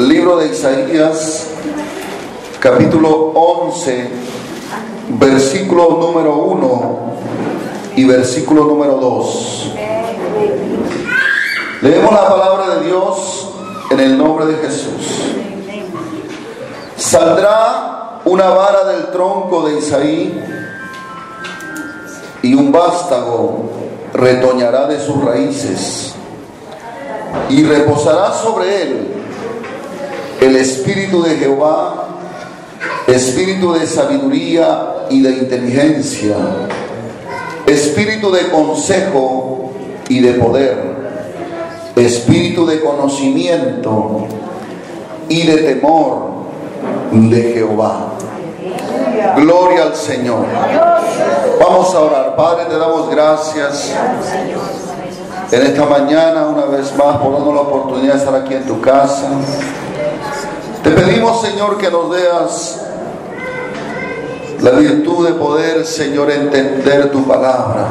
El libro de Isaías, capítulo 11, versículo número 1 y versículo número 2. Leemos la palabra de Dios en el nombre de Jesús. Saldrá una vara del tronco de Isaí y un vástago retoñará de sus raíces, y reposará sobre él el espíritu de Jehová, espíritu de sabiduría y de inteligencia, espíritu de consejo y de poder, espíritu de conocimiento y de temor de Jehová. Gloria al Señor. Vamos a orar. Padre, te damos gracias en esta mañana una vez más por darnos la oportunidad de estar aquí en tu casa. Te pedimos, Señor, que nos deas la virtud de poder, Señor, entender tu palabra.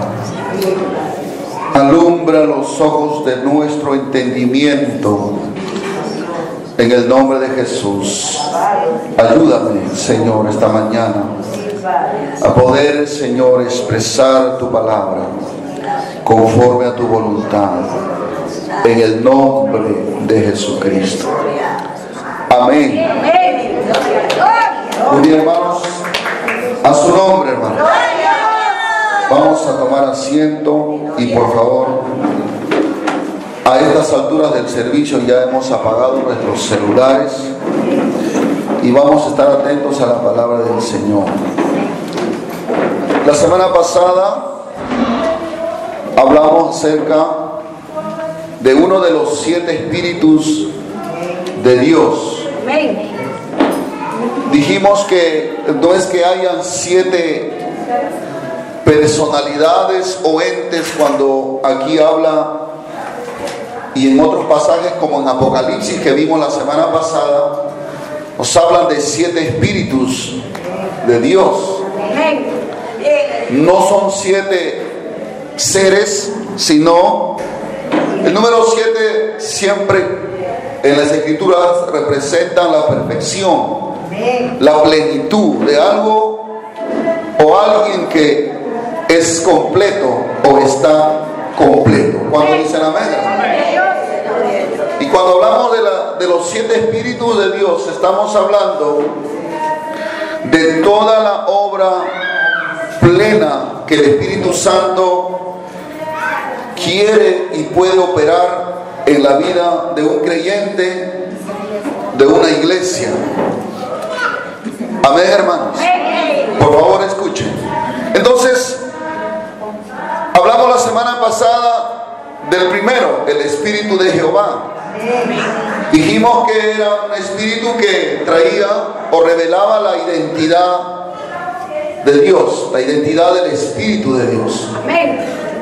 Alumbra los ojos de nuestro entendimiento en el nombre de Jesús. Ayúdame, Señor, esta mañana a poder, Señor, expresar tu palabra conforme a tu voluntad, en el nombre de Jesucristo. Amén. Muy bien, hermanos, a su nombre, hermanos. Vamos a tomar asiento y por favor, a estas alturas del servicio ya hemos apagado nuestros celulares y vamos a estar atentos a la palabra del Señor. La semana pasada hablamos acerca de uno de los 7 espíritus de Dios. Dijimos que no es que hayan 7 personalidades o entes cuando aquí habla, y en otros pasajes como en Apocalipsis que vimos la semana pasada nos hablan de 7 espíritus de Dios. No son 7 seres, sino el número 7 siempre en las escrituras representan la perfección, la plenitud de algo o alguien que es completo o está completo. ¿Cuántos dicen amén? Y cuando hablamos de los 7 espíritus de Dios, estamos hablando de toda la obra plena que el Espíritu Santo quiere y puede operar en la vida de un creyente, de una iglesia. Amén, hermanos. Por favor, escuchen. Entonces, hablamos la semana pasada del primero, el Espíritu de Jehová. Dijimos que era un espíritu que traía o revelaba la identidad de Dios, la identidad del Espíritu de Dios,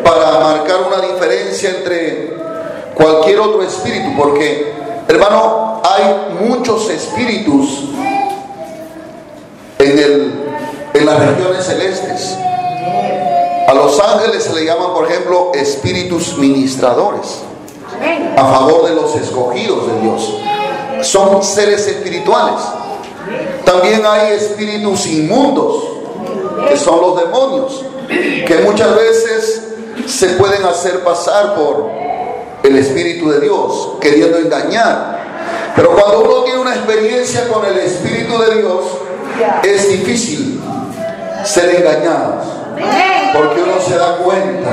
para marcar una diferencia entre cualquier otro espíritu, porque, hermano, hay muchos espíritus en las regiones celestes. A los ángeles se le llaman, por ejemplo, espíritus ministradores, a favor de los escogidos de Dios. Son seres espirituales. También hay espíritus inmundos, que son los demonios, que muchas veces se pueden hacer pasar por el Espíritu de Dios, queriendo engañar. Pero cuando uno tiene una experiencia con el Espíritu de Dios, es difícil ser engañado, porque uno se da cuenta.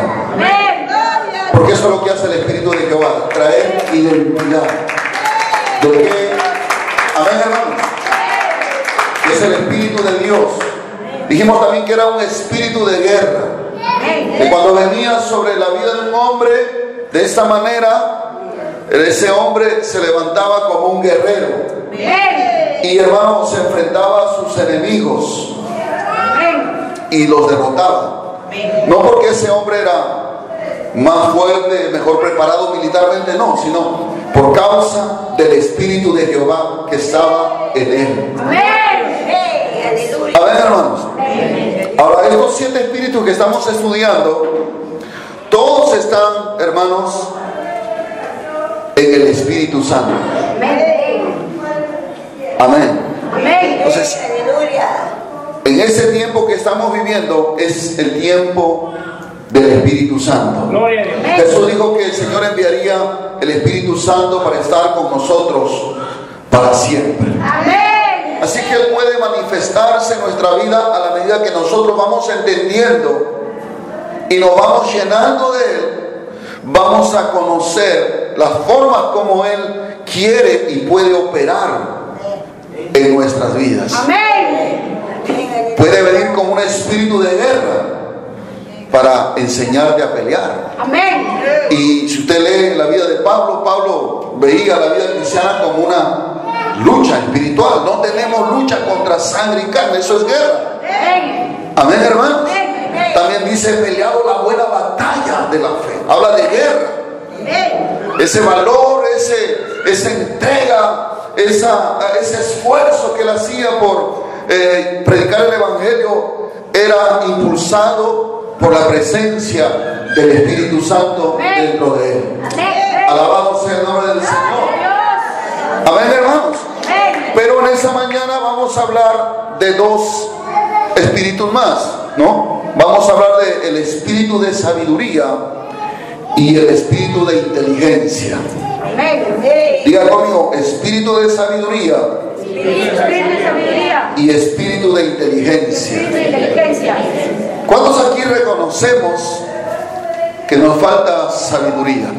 Porque eso es lo que hace el Espíritu de Jehová, traer identidad. ¿De qué? Amén, hermanos. Es el Espíritu de Dios. Dijimos también que era un espíritu de guerra, que cuando venía sobre la vida de un hombre de esta manera, ese hombre se levantaba como un guerrero y, hermano, se enfrentaba a sus enemigos y los derrotaba. No porque ese hombre era más fuerte, mejor preparado militarmente, no, sino por causa del Espíritu de Jehová que estaba en él. Amén, hermanos. Ahora, estos 7 espíritus que estamos estudiando, todos están, hermanos, en el Espíritu Santo. Amén. Entonces, en ese tiempo que estamos viviendo es el tiempo del Espíritu Santo. Jesús dijo que el Señor enviaría el Espíritu Santo para estar con nosotros para siempre. Así que Él puede manifestarse en nuestra vida a la medida que nosotros vamos entendiendo y nos vamos llenando de Él. Vamos a conocer las formas como Él quiere y puede operar en nuestras vidas. Puede venir con un espíritu de guerra para enseñarte a pelear. Y si usted lee la vida de Pablo, Pablo veía la vida cristiana como una lucha espiritual. No tenemos lucha contra sangre y carne, eso es guerra. Amén, hermanos. También dice: he peleado la buena batalla de la fe. Habla de guerra. Ese valor, esa entrega, ese esfuerzo que él hacía por predicar el Evangelio era impulsado por la presencia del Espíritu Santo dentro de él. Alabado sea el nombre del Señor. Amén, hermanos. Pero en esta mañana vamos a hablar de dos espíritus más, ¿no? Vamos a hablar del espíritu de sabiduría y el espíritu de inteligencia. Diga conmigo: espíritu de sabiduría y espíritu de inteligencia. ¿Cuántos aquí reconocemos que nos falta sabiduría?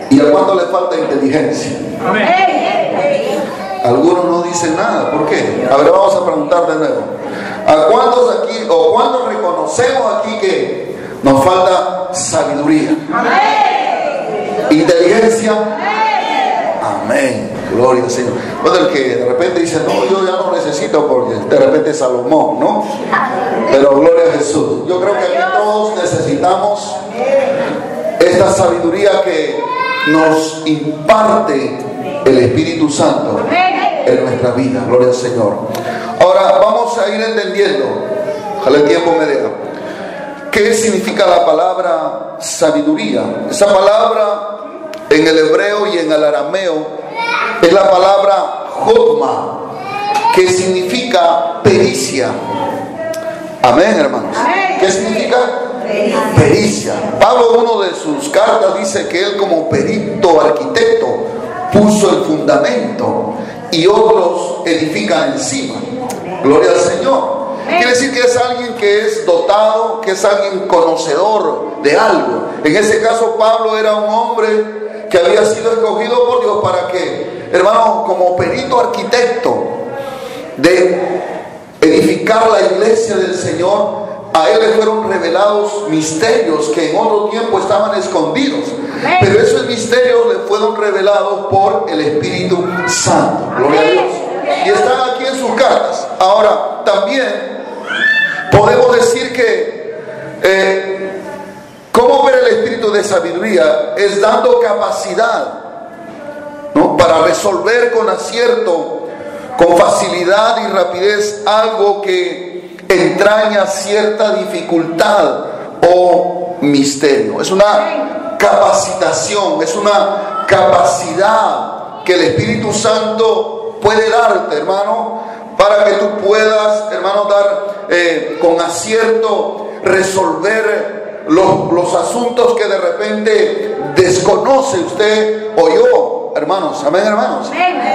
¿Y a cuánto le falta inteligencia? Algunos no dicen nada. ¿Por qué? A ver, vamos a preguntar de nuevo. ¿A cuántos aquí o cuántos reconocemos aquí que nos falta sabiduría? Inteligencia. Amén. Gloria al Señor. Bueno, el que de repente dice: no, yo ya no necesito, porque de repente es Salomón, ¿no? Pero gloria a Jesús. Yo creo que aquí todos necesitamos esta sabiduría que nos imparte el Espíritu Santo en nuestra vida. Gloria al Señor. Ahora vamos a ir entendiendo, ojalá el tiempo me dé, ¿qué significa la palabra sabiduría? Esa palabra en el hebreo y en el arameo es la palabra jokma, que significa pericia. Amén, hermanos. ¿Qué significa? Pericia. Pablo en una de sus cartas dice que él, como perito arquitecto, puso el fundamento y otros edifican encima. Gloria al Señor. Quiere decir que es alguien que es dotado, que es alguien conocedor de algo. En ese caso, Pablo era un hombre que había sido escogido por Dios para que, hermano, como perito arquitecto de edificar la iglesia del Señor, a él le fueron revelados misterios que en otro tiempo estaban escondidos. Pero esos misterios le fueron revelados por el Espíritu Santo. Gloria a Dios. Y están aquí en sus cartas. Ahora, también podemos decir que cómo ver el espíritu de sabiduría es dando capacidad, ¿no?, para resolver con acierto, con facilidad y rapidez algo que entraña cierta dificultad o misterio. Es una capacitación, es una capacidad que el Espíritu Santo puede darte, hermano, para que tú puedas, hermano, dar con acierto, resolver los asuntos que de repente desconoce usted o yo, hermanos. Amén, hermanos.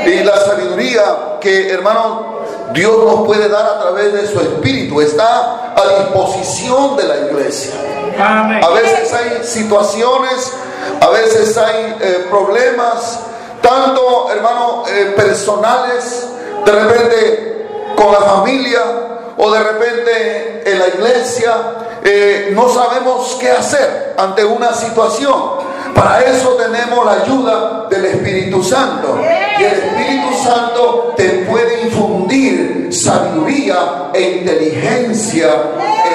Y la sabiduría que, hermano, Dios nos puede dar a través de su Espíritu está a disposición de la iglesia. A veces hay situaciones, a veces hay problemas, tanto, hermano, personales, de repente con la familia, o de repente en la iglesia. No sabemos qué hacer ante una situación. Para eso tenemos la ayuda del Espíritu Santo. Y el Espíritu Santo te puede infundir sabiduría e inteligencia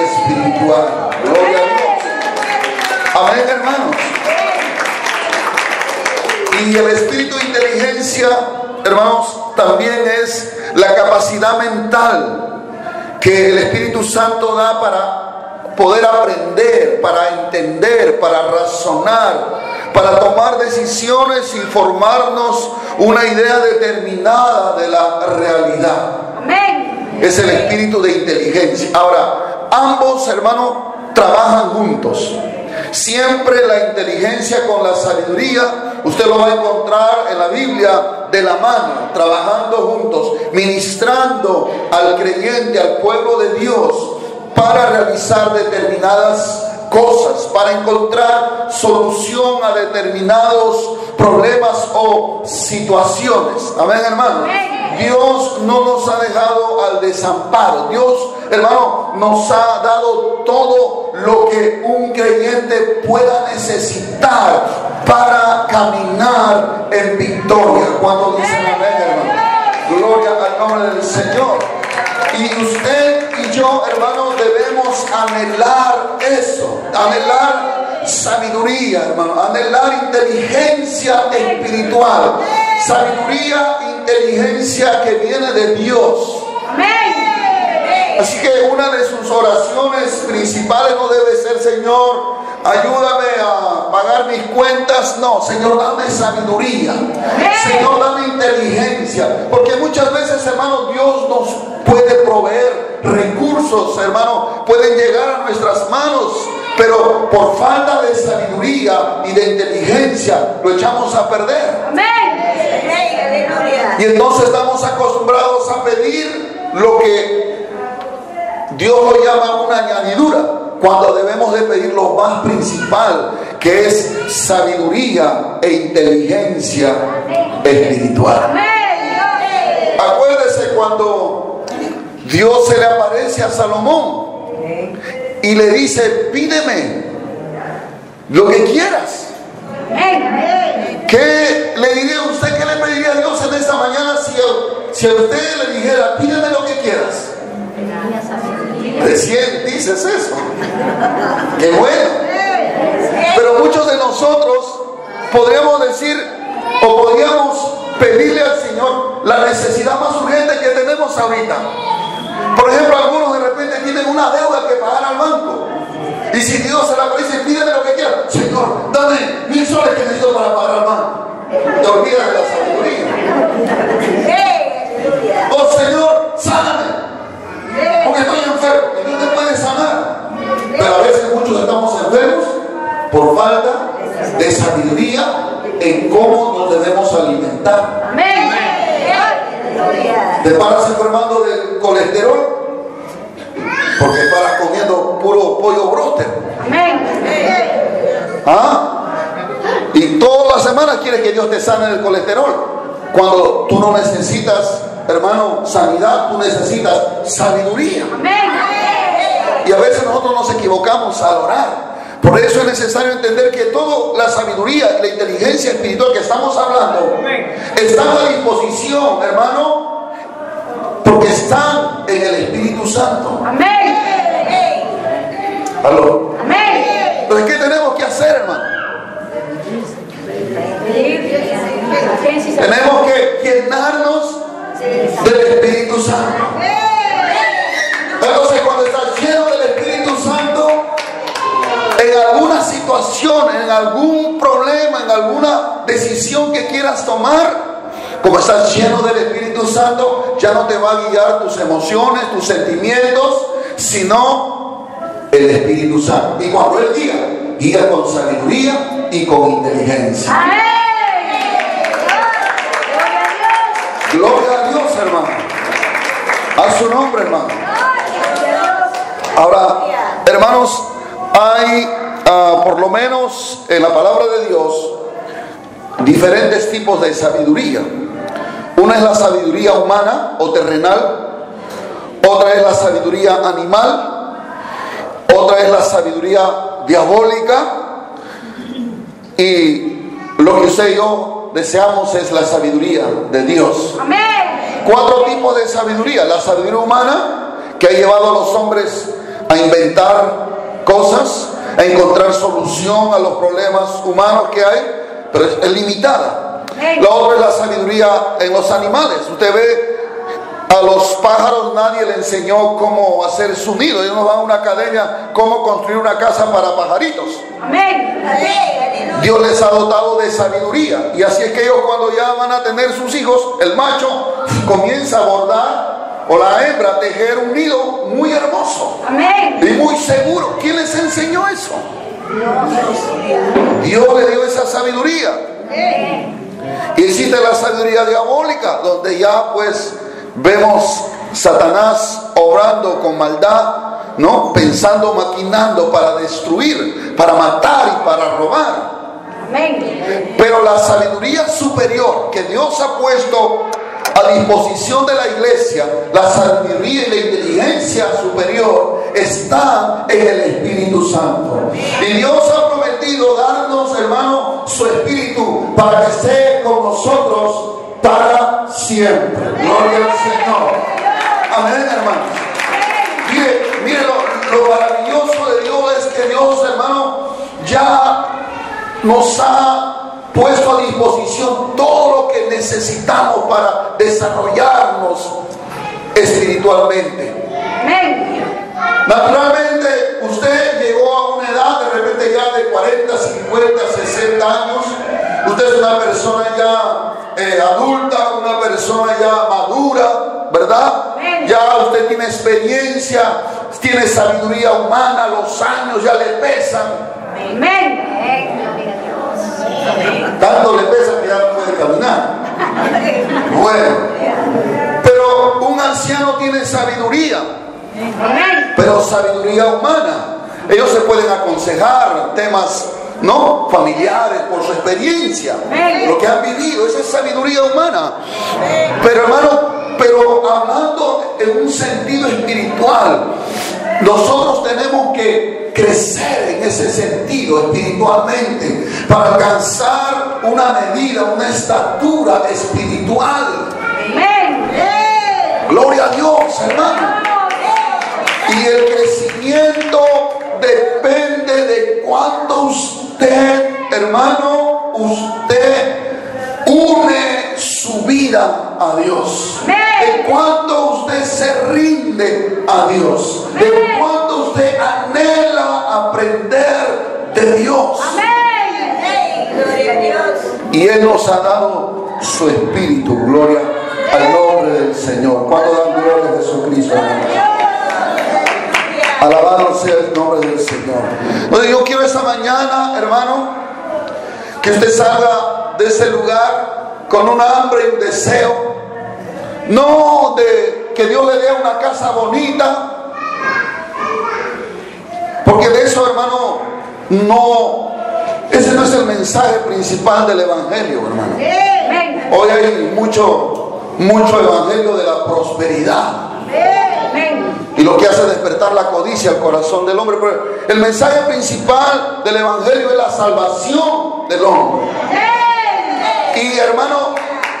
espiritual. Gloria a Dios. Amén, hermanos. Y el espíritu de inteligencia, hermanos, también es la capacidad mental que el Espíritu Santo da para poder aprender, para entender, para razonar, para tomar decisiones y formarnos una idea determinada de la realidad. Amén. Es el espíritu de inteligencia. Ahora, ambos, hermanos, trabajan juntos. Siempre la inteligencia con la sabiduría, usted lo va a encontrar en la Biblia de la mano, trabajando juntos, ministrando al creyente, al pueblo de Dios, para realizar determinadas cosas, para encontrar solución a determinados problemas o situaciones. Amén, hermano. Dios no nos ha dejado al desamparo. Dios, hermano, nos ha dado todo lo que un creyente pueda necesitar para caminar en victoria. Cuando dicen amén, hermano, gloria al nombre del Señor. Y usted y yo, hermanos, debemos anhelar eso, anhelar sabiduría, hermano, anhelar inteligencia espiritual, sabiduría, inteligencia que viene de Dios. Así que una de sus oraciones principales no debe ser: Señor, ayúdame a pagar mis cuentas. No, Señor, dame sabiduría. Señor, dame inteligencia. Porque muchas veces, hermano, Dios nos puede proveer recursos, hermano, pueden llegar a nuestras manos, pero por falta de sabiduría y de inteligencia lo echamos a perder. Y entonces estamos acostumbrados a pedir lo que Dios lo llama una añadidura, cuando debemos de pedir lo más principal, que es sabiduría e inteligencia espiritual. Acuérdese cuando Dios se le aparece a Salomón y le dice: pídeme lo que quieras. ¿Qué le diría a usted? ¿Qué le pediría a Dios en esta mañana si a usted le dijera: pídeme lo que quieras? Recién dices eso. Qué bueno. Pero muchos de nosotros podríamos decir, o podríamos pedirle al Señor la necesidad más urgente que tenemos ahorita. Por ejemplo, algunos de repente tienen una deuda que pagar al banco, y si Dios se la dice: pídeme lo que quieras. Señor, dame 1,000 soles que necesito para pagar al banco. Te olvidas de la sabiduría. Oh Señor, sáname, porque estoy enfermo. Y no te puedes sanar. Pero a veces muchos estamos enfermos por falta de sabiduría en cómo nos debemos alimentar. Te paras enfermando del colesterol porque paras comiendo puro pollo broster. Y todas las semanas quieres que Dios te sane el colesterol, cuando tú no necesitas, hermano, sanidad. Tú necesitas sabiduría. Y a veces nosotros nos equivocamos al orar. Por eso es necesario entender que toda la sabiduría y la inteligencia espiritual que estamos hablando están a disposición, hermano, porque están en el Espíritu Santo. ¿Aló? Entonces, ¿qué tenemos que hacer, hermano? Tenemos que llenarnos del Espíritu Santo. Entonces, cuando estás lleno del Espíritu Santo, en alguna situación, en algún problema, en alguna decisión que quieras tomar, como estás lleno del Espíritu Santo, ya no te va a guiar tus emociones, tus sentimientos, sino el Espíritu Santo. Y cuando Él guía con sabiduría y con inteligencia. Gloria a Dios, hermano. A su nombre, hermano. Ahora, hermanos, hay por lo menos en la palabra de Dios diferentes tipos de sabiduría. Una es la sabiduría humana o terrenal, otra es la sabiduría animal, otra es la sabiduría diabólica, y lo que usted y yo deseamos es la sabiduría de Dios. Amén. 4 tipos de sabiduría: la sabiduría humana, que ha llevado a los hombres a inventar cosas, a encontrar solución a los problemas humanos que hay, pero es limitada. La otra es la sabiduría en los animales. Usted ve A los pájaros nadie le enseñó cómo hacer su nido. Ellos no van a una academia cómo construir una casa para pajaritos. Amén. Dios les ha dotado de sabiduría. Y así es que ellos, cuando ya van a tener sus hijos, el macho comienza a bordar, o la hembra a tejer un nido muy hermoso. Amén. Y muy seguro. ¿Quién les enseñó eso? Dios le dio esa sabiduría. Y existe la sabiduría diabólica, donde ya pues vemos Satanás obrando con maldad, ¿no? Pensando, maquinando para destruir, para matar y para robar. Amén. Pero la sabiduría superior que Dios ha puesto a disposición de la iglesia, la sabiduría y la inteligencia superior, está en el Espíritu Santo. Y Dios ha prometido darnos, hermano, su Espíritu para que esté con nosotros para siempre. Gloria al Señor. Amén, hermanos. Mire lo maravilloso de Dios es que Dios, hermano, ya nos ha puesto a disposición todo lo que necesitamos para desarrollarnos espiritualmente. Naturalmente, usted llegó a una edad de repente ya de 40, 50, 60 años. Usted es una persona ya adulta, una persona ya madura, ¿verdad? Ya usted tiene experiencia, tiene sabiduría humana, los años ya le pesan. Tanto le pesa que ya no puede caminar. Bueno, pero un anciano tiene sabiduría, pero sabiduría humana. Ellos se pueden aconsejar temas, ¿no?, familiares por su experiencia, lo que han vivido. Esa es sabiduría humana. Pero hermano, hablando en un sentido espiritual, nosotros tenemos que crecer en ese sentido espiritualmente para alcanzar una medida, una estatura espiritual. Gloria a Dios, hermano. Y el crecimiento depende de cuánto usted, hermano, usted une su vida a Dios, de cuánto usted se rinde a Dios, de cuánto usted anhela aprender de Dios. Y Él nos ha dado su Espíritu. Gloria al nombre del Señor. ¿Cuánto dan gloria a Jesucristo, hermano? Alabado sea el nombre del Señor. Entonces yo quiero esta mañana, hermano, que usted salga de ese lugar con un hambre y un deseo, no de que Dios le dé una casa bonita, porque de eso, hermano, ese no es el mensaje principal del evangelio, hermano. Hoy hay mucho evangelio de la prosperidad, y lo que hace es despertar la codicia al corazón del hombre. Pero el mensaje principal del evangelio es la salvación del hombre. Y hermano,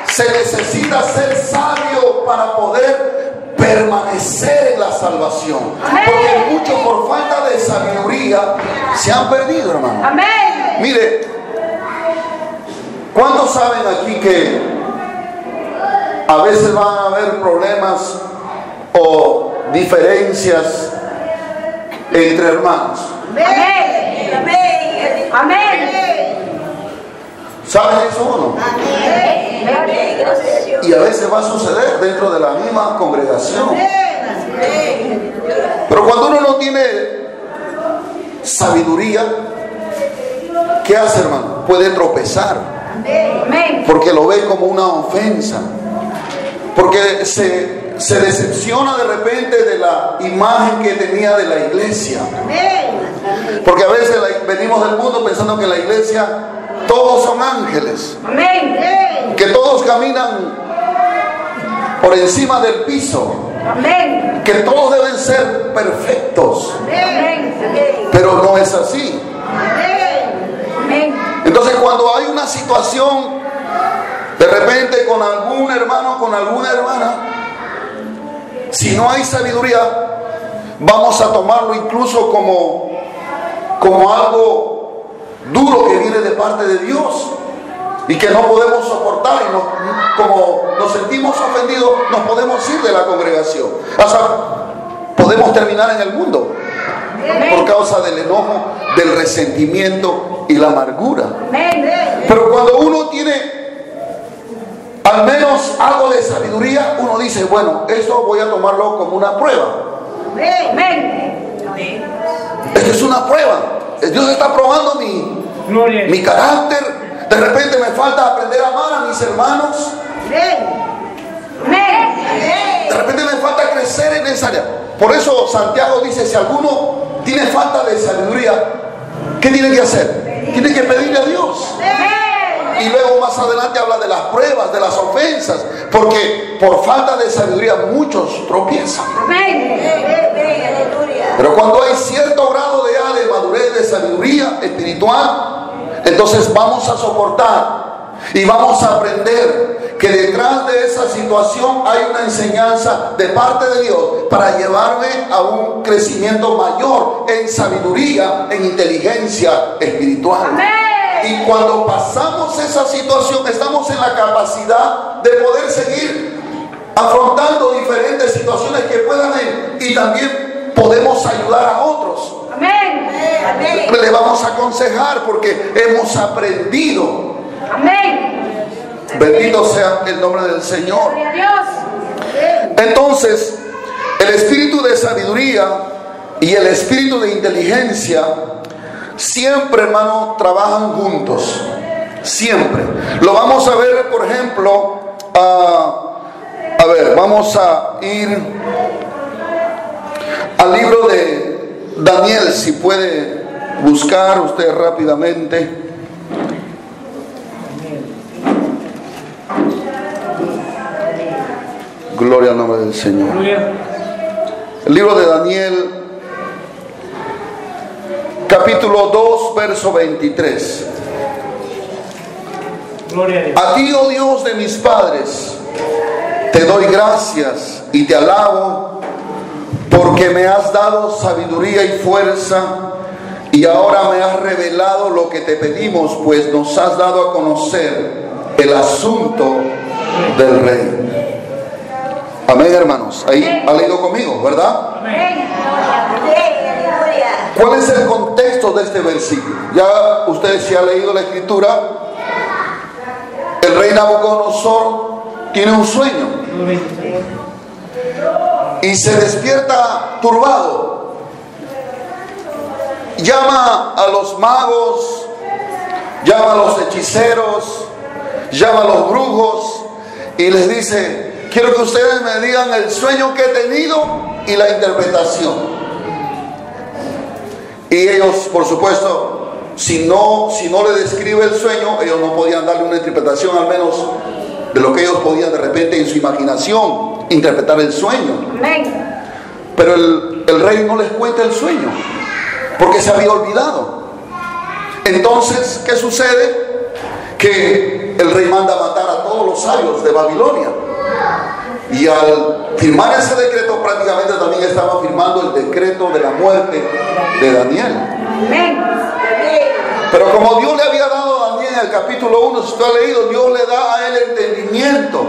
se necesita ser sabio para poder permanecer en la salvación, porque muchos por falta de sabiduría se han perdido, hermano. Mire, ¿cuántos saben aquí que a veces van a haber problemas o diferencias entre hermanos? ¿Saben eso o no? Y a veces va a suceder dentro de la misma congregación. Pero cuando uno no tiene sabiduría, ¿qué hace, hermano? Puede tropezar, porque lo ve como una ofensa, porque se decepciona de repente de la imagen que tenía de la iglesia. Porque a veces venimos del mundo pensando que en la iglesia todos son ángeles, que todos caminan por encima del piso, que todos deben ser perfectos. Pero no es así. Entonces, cuando hay una situación de repente con algún hermano, con alguna hermana, si no hay sabiduría, vamos a tomarlo incluso como algo duro que viene de parte de Dios. y que no podemos soportar, y como nos sentimos ofendidos, nos podemos ir de la congregación. Hasta podemos terminar en el mundo por causa del enojo, del resentimiento y la amargura. Pero cuando uno tiene al menos algo de sabiduría, uno dice, bueno, esto voy a tomarlo como una prueba. Esto es una prueba. Dios está probando mi carácter. De repente me falta aprender a amar a mis hermanos. De repente me falta crecer en esa área. Por eso Santiago dice, si alguno tiene falta de sabiduría, ¿qué tiene que hacer? Tiene que pedirle a Dios. Y luego más adelante habla de las pruebas, de las ofensas, porque por falta de sabiduría muchos tropiezan. Pero cuando hay cierto grado de madurez, de sabiduría espiritual, entonces vamos a soportar y vamos a aprender que detrás de esa situación hay una enseñanza de parte de Dios para llevarme a un crecimiento mayor en sabiduría, en inteligencia espiritual. Y cuando pasamos esa situación, estamos en la capacidad de poder seguir afrontando diferentes situaciones que puedan venir, y también podemos ayudar a otros. Amén. Le vamos a aconsejar porque hemos aprendido. Amén. Bendito sea el nombre del Señor. Entonces, el espíritu de sabiduría y el espíritu de inteligencia siempre, hermano, trabajan juntos. Siempre. Lo vamos a ver, por ejemplo, vamos a ir al libro de Daniel, si puede buscar usted rápidamente. Gloria al nombre del Señor. El libro de Daniel, capítulo 2, verso 23. A ti, oh Dios de mis padres, te doy gracias y te alabo, porque me has dado sabiduría y fuerza, y ahora me has revelado lo que te pedimos, pues nos has dado a conocer el asunto del rey. Amén, hermanos. Ahí ha leído conmigo, ¿verdad? ¿Cuál es el contexto de este versículo? Ya usted si ha leído la escritura, el rey Nabucodonosor tiene un sueño y se despierta turbado. Llama a los magos, llama a los hechiceros, llama a los brujos y les dice: quiero que ustedes me digan el sueño que he tenido y la interpretación. Y ellos, por supuesto, si no le describe el sueño, ellos no podían darle una interpretación, al menos de lo que ellos podían de repente en su imaginación interpretar el sueño. Pero el rey no les cuenta el sueño, porque se había olvidado. Entonces, ¿qué sucede? Que el rey manda a matar a todos los sabios de Babilonia. Y al firmar ese decreto, prácticamente también estaba firmando el decreto de la muerte de Daniel. Pero como Dios le había dado a Daniel en el capítulo 1, si usted ha leído, Dios le da a él entendimiento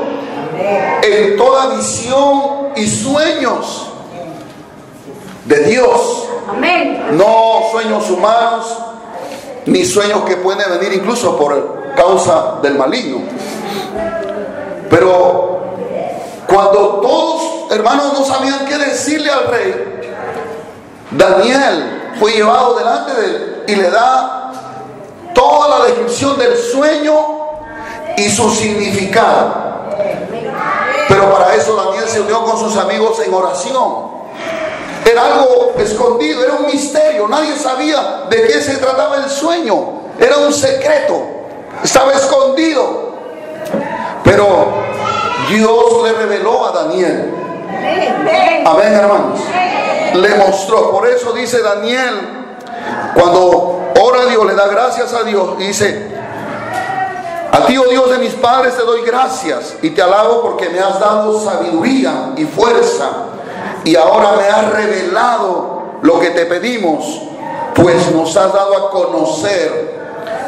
en toda visión y sueños de Dios. No sueños humanos, ni sueños que pueden venir incluso por causa del maligno. Pero cuando todos, hermanos, no sabían qué decirle al rey, Daniel fue llevado delante de él y le da toda la descripción del sueño y su significado. Pero para eso Daniel se unió con sus amigos en oración. Era algo escondido, era un misterio, nadie sabía de qué se trataba el sueño, era un secreto, estaba escondido. Pero Dios le reveló a Daniel. Amén, hermanos. Le mostró. Por eso dice Daniel, cuando ora a Dios, le da gracias a Dios, y dice: a ti, oh Dios de mis padres, te doy gracias y te alabo, porque me has dado sabiduría y fuerza, y ahora me has revelado lo que te pedimos, pues nos has dado a conocer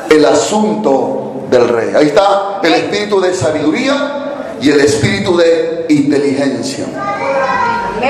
el asunto del rey. Ahí está el espíritu de sabiduría y el espíritu de inteligencia.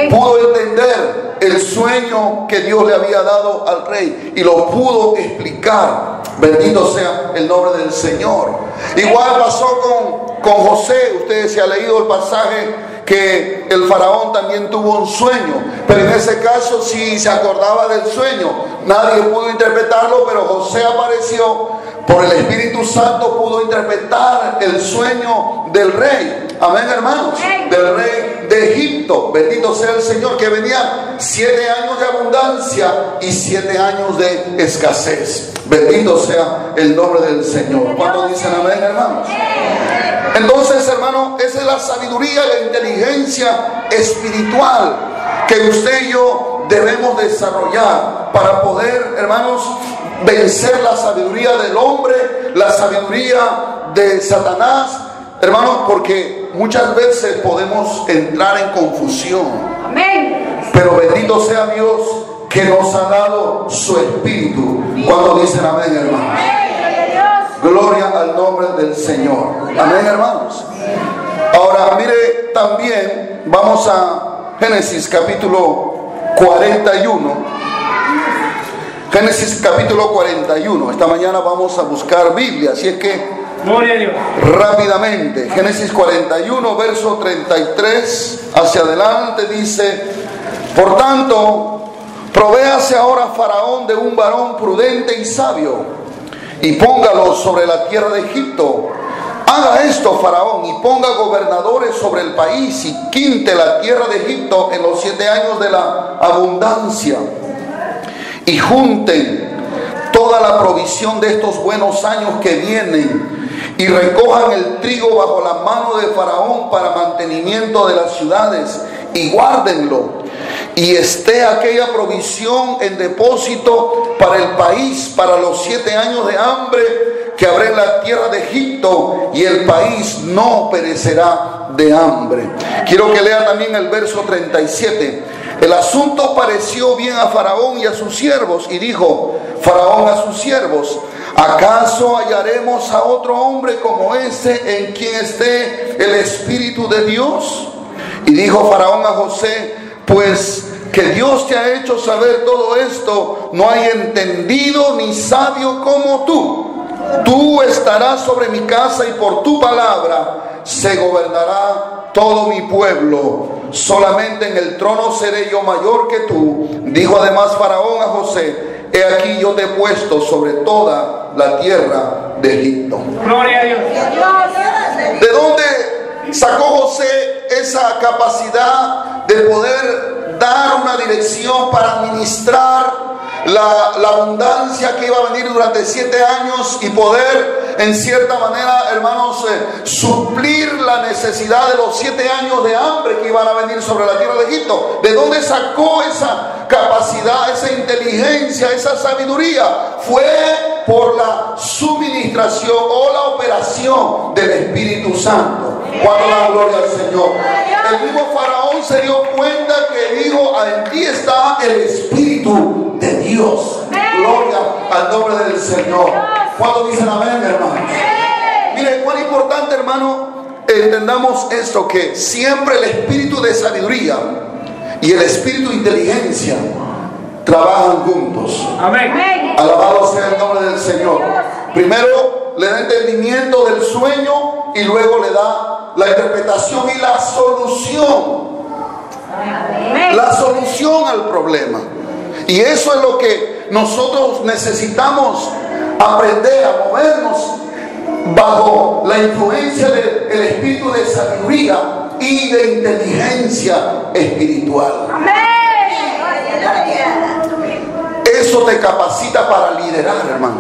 Pudo entender el sueño que Dios le había dado al rey y lo pudo explicar. Bendito sea el nombre del Señor. Igual pasó con José. Ustedes se han leído el pasaje que el faraón también tuvo un sueño, pero en ese caso sí se acordaba del sueño. Nadie pudo interpretarlo, pero José apareció por el Espíritu Santo, pudo interpretar el sueño del rey. Amén, hermanos. Del rey de Egipto. Bendito sea el Señor, que venían 7 años de abundancia y 7 años de escasez. Bendito sea el nombre del Señor. ¿Cuántos dicen amén, hermanos? Entonces, hermano, esa es la sabiduría y la inteligencia espiritual que usted y yo debemos desarrollar para poder, hermanos, vencer la sabiduría del hombre, la sabiduría de Satanás, hermanos, porque muchas veces podemos entrar en confusión. Amén. Pero bendito sea Dios que nos ha dado su espíritu. Cuando dicen amén, hermanos. Gloria al nombre del Señor. Amén, hermanos. Ahora, mire, también vamos a Génesis capítulo 41. Génesis capítulo 41. Esta mañana vamos a buscar Biblia, así es que gloria a Dios. Rápidamente, Génesis 41, verso 33 hacia adelante dice: por tanto, provéase ahora Faraón de un varón prudente y sabio, y póngalo sobre la tierra de Egipto. Haga esto Faraón, y ponga gobernadores sobre el país, y quinte la tierra de Egipto en los 7 años de la abundancia, y junten toda la provisión de estos buenos años que vienen, y recojan el trigo bajo la mano de Faraón para mantenimiento de las ciudades, y guárdenlo, y esté aquella provisión en depósito para el país, para los 7 años de hambre que habrá en la tierra de Egipto, y el país no perecerá de hambre. Quiero que lea también el verso 37. El asunto pareció bien a Faraón y a sus siervos, y dijo Faraón a sus siervos: ¿acaso hallaremos a otro hombre como ese en quien esté el Espíritu de Dios? Y dijo Faraón a José: pues que Dios te ha hecho saber todo esto, no hay entendido ni sabio como tú. Tú estarás sobre mi casa, y por tu palabra se gobernará todo mi pueblo. Solamente en el trono seré yo mayor que tú. Dijo además Faraón a José: he aquí yo te he puesto sobre toda la tierra de Egipto. Gloria a Dios. ¿De dónde sacó José esa capacidad de poder dar una dirección para administrar la abundancia que iba a venir durante 7 años y poder en cierta manera, hermanos, suplir la necesidad de los 7 años de hambre que iban a venir sobre la tierra de Egipto? ¿De dónde sacó esa capacidad, esa inteligencia, esa sabiduría? Fue por la suministración o la operación del Espíritu Santo. Cuando la gloria al Señor. El mismo Faraón se dio cuenta que dijo: en ti está el Espíritu de Dios. Gloria al nombre del Señor. ¿Cuántos dicen amén, hermanos? Mire, cuán importante, hermano, entendamos esto, que siempre el espíritu de sabiduría y el espíritu de inteligencia trabajan juntos. Amén. Alabado sea el nombre del Señor. Primero le da entendimiento del sueño y luego le da la interpretación y la solución. La solución al problema. Y eso es lo que nosotros necesitamos aprender a movernos bajo la influencia del espíritu de sabiduría y de inteligencia espiritual. Eso te capacita para liderar, hermano.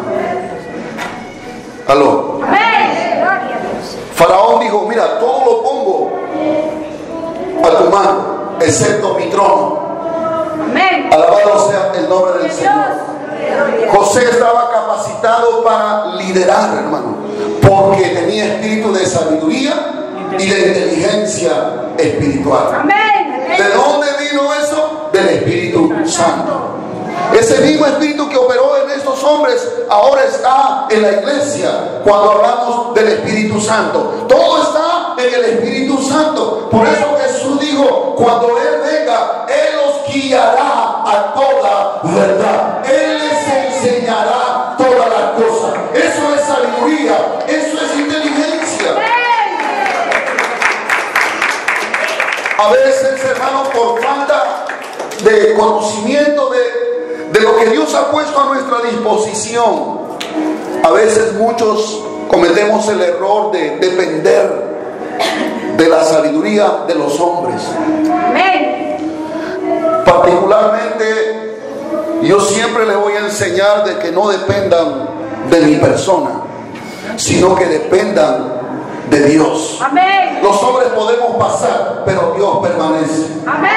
¿Aló? Faraón dijo: mira, todo lo pongo a tu mano, excepto mi trono. Alabado sea el nombre del Señor. José estaba capacitado para liderar, hermano, porque tenía espíritu de sabiduría y de inteligencia espiritual. ¿De dónde vino eso? Del Espíritu Santo. Ese mismo espíritu que operó en estos hombres ahora está en la iglesia cuando hablamos del Espíritu Santo. Todo está en el Espíritu Santo. Por eso Jesús dijo, cuando Él venga, Él los guiará a toda verdad. Él les enseñará todas las cosas. Eso es sabiduría, eso es inteligencia. A veces, hermanos, por falta de conocimiento de lo que Dios ha puesto a nuestra disposición, a veces muchos cometemos el error de depender de la sabiduría de los hombres. Particularmente, yo siempre les voy a enseñar de que no dependan de mi persona, sino que dependan de Dios. Amén. Los hombres podemos pasar, pero Dios permanece. Amén.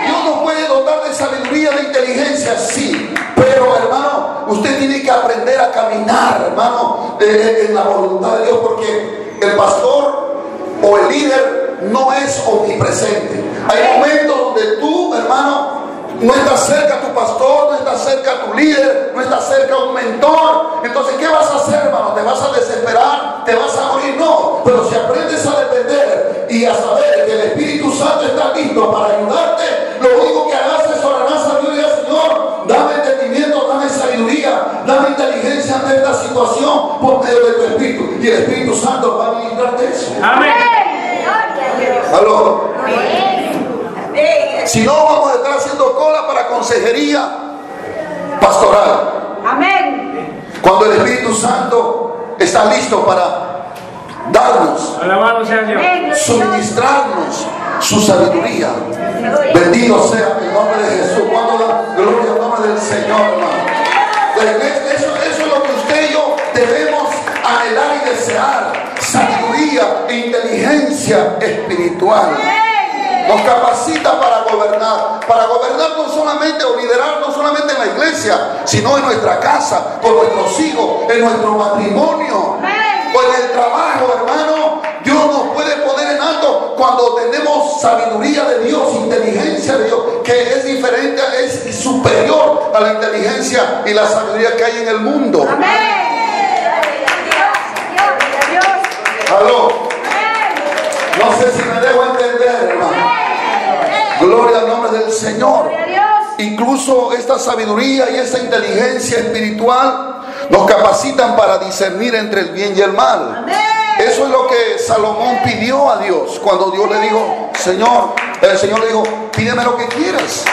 Dios nos puede dotar de sabiduría, de inteligencia, sí, pero hermano, usted tiene que aprender a caminar, hermano, en la voluntad de Dios, porque el pastor o el líder no es omnipresente. Hay momentos donde tú, hermano, no estás cerca a tu pastor, no estás cerca a tu líder, no estás cerca a un mentor. Entonces, ¿qué vas a hacer, hermano? ¿Te vas a desesperar? ¿Te vas a morir? No. Pero si aprendes a depender y a saber que el Espíritu Santo está listo para ayudarte, lo único que harás es orarás a Dios y al Señor, dame entendimiento, dame sabiduría, dame inteligencia ante esta situación por medio de tu Espíritu. Y el Espíritu Santo va a ministrarte eso. Amén. ¿Aló? Si no, vamos a estar haciendo cola para consejería pastoral. Amén. Cuando el Espíritu Santo está listo para darnos, Alabado sea Dios. suministrarnos su sabiduría. Bendito sea el nombre de Jesús. Cuando la gloria al nombre del Señor, hermano. Eso es lo que usted y yo debemos anhelar y desear. Sabiduría e inteligencia espiritual. Nos capacita para gobernar no solamente o liderar no solamente en la iglesia, sino en nuestra casa, con nuestros hijos, en nuestro matrimonio, o en el trabajo, hermano. Dios nos puede poner en alto cuando tenemos sabiduría de Dios, inteligencia de Dios, que es diferente, es superior a la inteligencia y la sabiduría que hay en el mundo. Aló. No sé si me dejo entender, hermano. Gloria al nombre del Señor. Incluso esta sabiduría y esta inteligencia espiritual nos capacitan para discernir entre el bien y el mal. Eso es lo que Salomón pidió a Dios cuando Dios le dijo, Señor, el Señor le dijo, pídeme lo que quieras.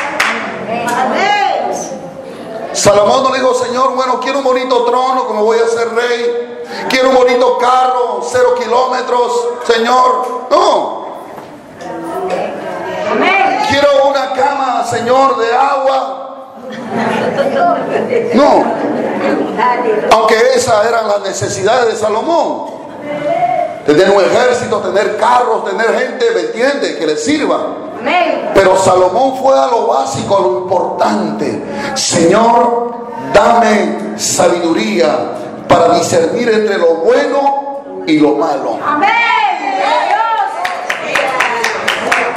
Salomón no le dijo, Señor, bueno, quiero un bonito trono, como voy a ser rey. Quiero un bonito carro, 0 kilómetros, Señor. No. Quiero una cama, Señor, de agua. No. Aunque esas eran las necesidades de Salomón. Tener un ejército, tener carros, tener gente, ¿me entiende? Que le sirva. Pero Salomón fue a lo básico, a lo importante. Señor, dame sabiduría para discernir entre lo bueno y lo malo.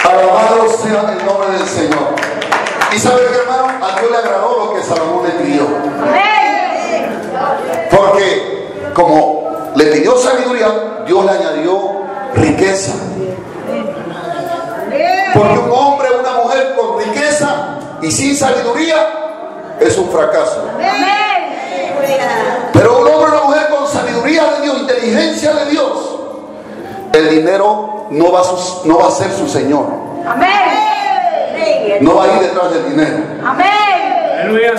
Alabado sea el nombre del Señor. Y sabe que, hermano, a Dios le agradó lo que Salomón le pidió. Porque como le pidió sabiduría, Dios le añadió riqueza. Porque un hombre o una mujer con riqueza y sin sabiduría es un fracaso. Pero un hombre o una mujer con sabiduría de Dios, inteligencia de Dios, el dinero no va a ser su señor. No va a ir detrás del dinero.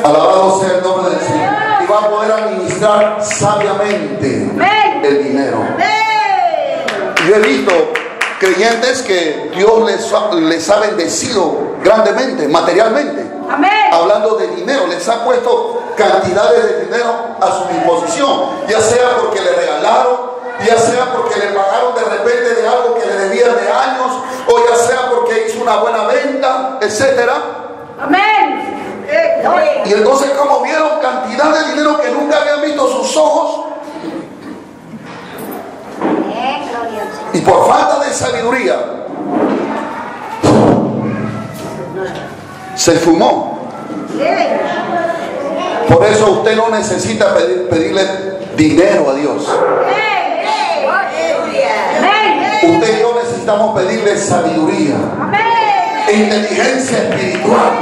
Alabado sea el nombre del Señor. Y va a poder administrar sabiamente el dinero. Yo he visto creyentes que Dios les ha bendecido grandemente, materialmente. Hablando de dinero, les ha puesto cantidades de dinero a su disposición, ya sea porque le regalaron, ya sea porque le pagaron de repente de algo que le debían de años, o ya sea porque hizo una buena venta, etcétera. Y entonces, como vieron cantidad de dinero que nunca habían visto sus ojos, y por falta de sabiduría se fumó. Por eso usted no necesita pedirle dinero a Dios. Usted y yo necesitamos pedirle sabiduría, inteligencia espiritual.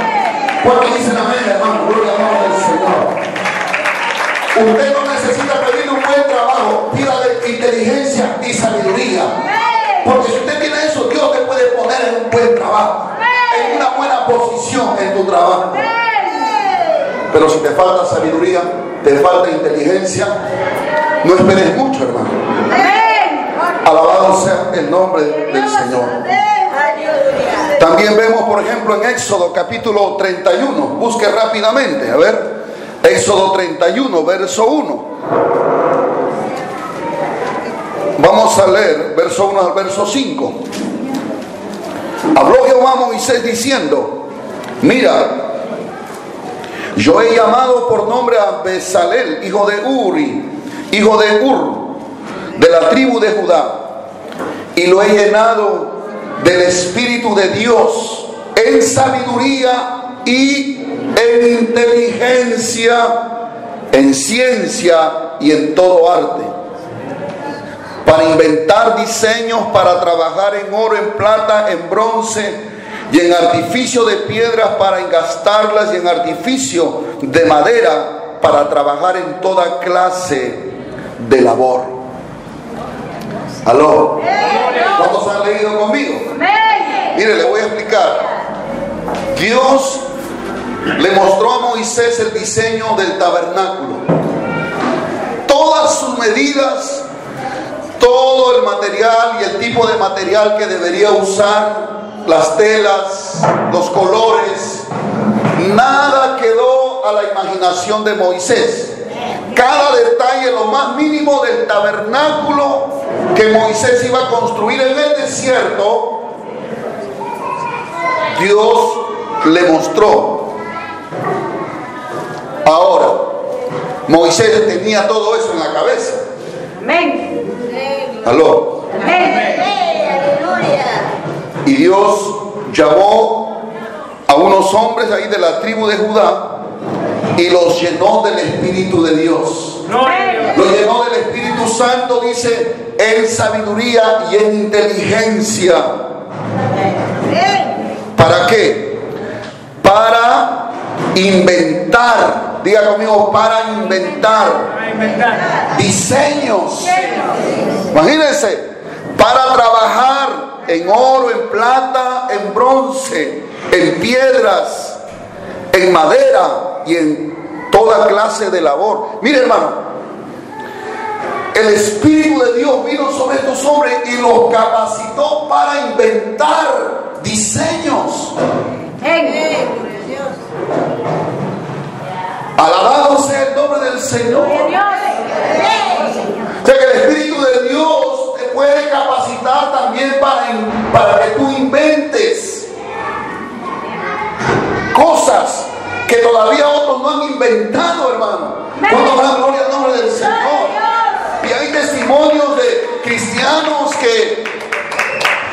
¿Cuántos dicen amén, hermano? Gloria al nombre del Señor. Usted no necesita pedirle un buen trabajo, pídale inteligencia y sabiduría. Porque si usted tiene eso, Dios te puede poner en un buen trabajo, en una buena posición en tu trabajo. Pero si te falta sabiduría, te falta inteligencia, no esperes mucho, hermano. Alabado sea el nombre del Señor. También vemos, por ejemplo, en Éxodo capítulo 31. Busque rápidamente, a ver. Éxodo 31, verso 1. Vamos a leer verso 1 al verso 5. Habló Jehová a Moisés diciendo: mira, yo he llamado por nombre a Bezalel, hijo de Uri, hijo de Ur, de la tribu de Judá, y lo he llenado del Espíritu de Dios en sabiduría y en inteligencia, en ciencia y en todo arte, para inventar diseños, para trabajar en oro, en plata, en bronce y en artificio de piedras para engastarlas, y en artificio de madera para trabajar en toda clase de labor. ¿Aló? ¿Cuántos han leído conmigo? Mire, le voy a explicar. Dios le mostró a Moisés el diseño del tabernáculo, todas sus medidas, todo el material y el tipo de material que debería usar, las telas, los colores. Nada quedó a la imaginación de Moisés. Cada detalle, lo más mínimo del tabernáculo que Moisés iba a construir en el desierto, Dios le mostró. Ahora, Moisés tenía todo eso en la cabeza. Amén. ¿Aló? Amén. Y Dios llamó a unos hombres ahí de la tribu de Judá y los llenó del Espíritu de Dios. Los llenó del Espíritu Santo, dice, en sabiduría y en inteligencia. ¿Para qué? Para inventar. Diga conmigo, para inventar diseños. Imagínense, para trabajar en oro, en plata, en bronce, en piedras, en madera y en toda clase de labor. Mire, hermano, el Espíritu de Dios vino sobre estos hombres y los capacitó para inventar diseños. Alabado sea el nombre del Señor. O sea que el Espíritu de Dios te puede capacitar también para que tú inventes cosas que todavía otros no han inventado, hermano. Cuando da gloria al nombre del Señor. Y hay testimonios de cristianos que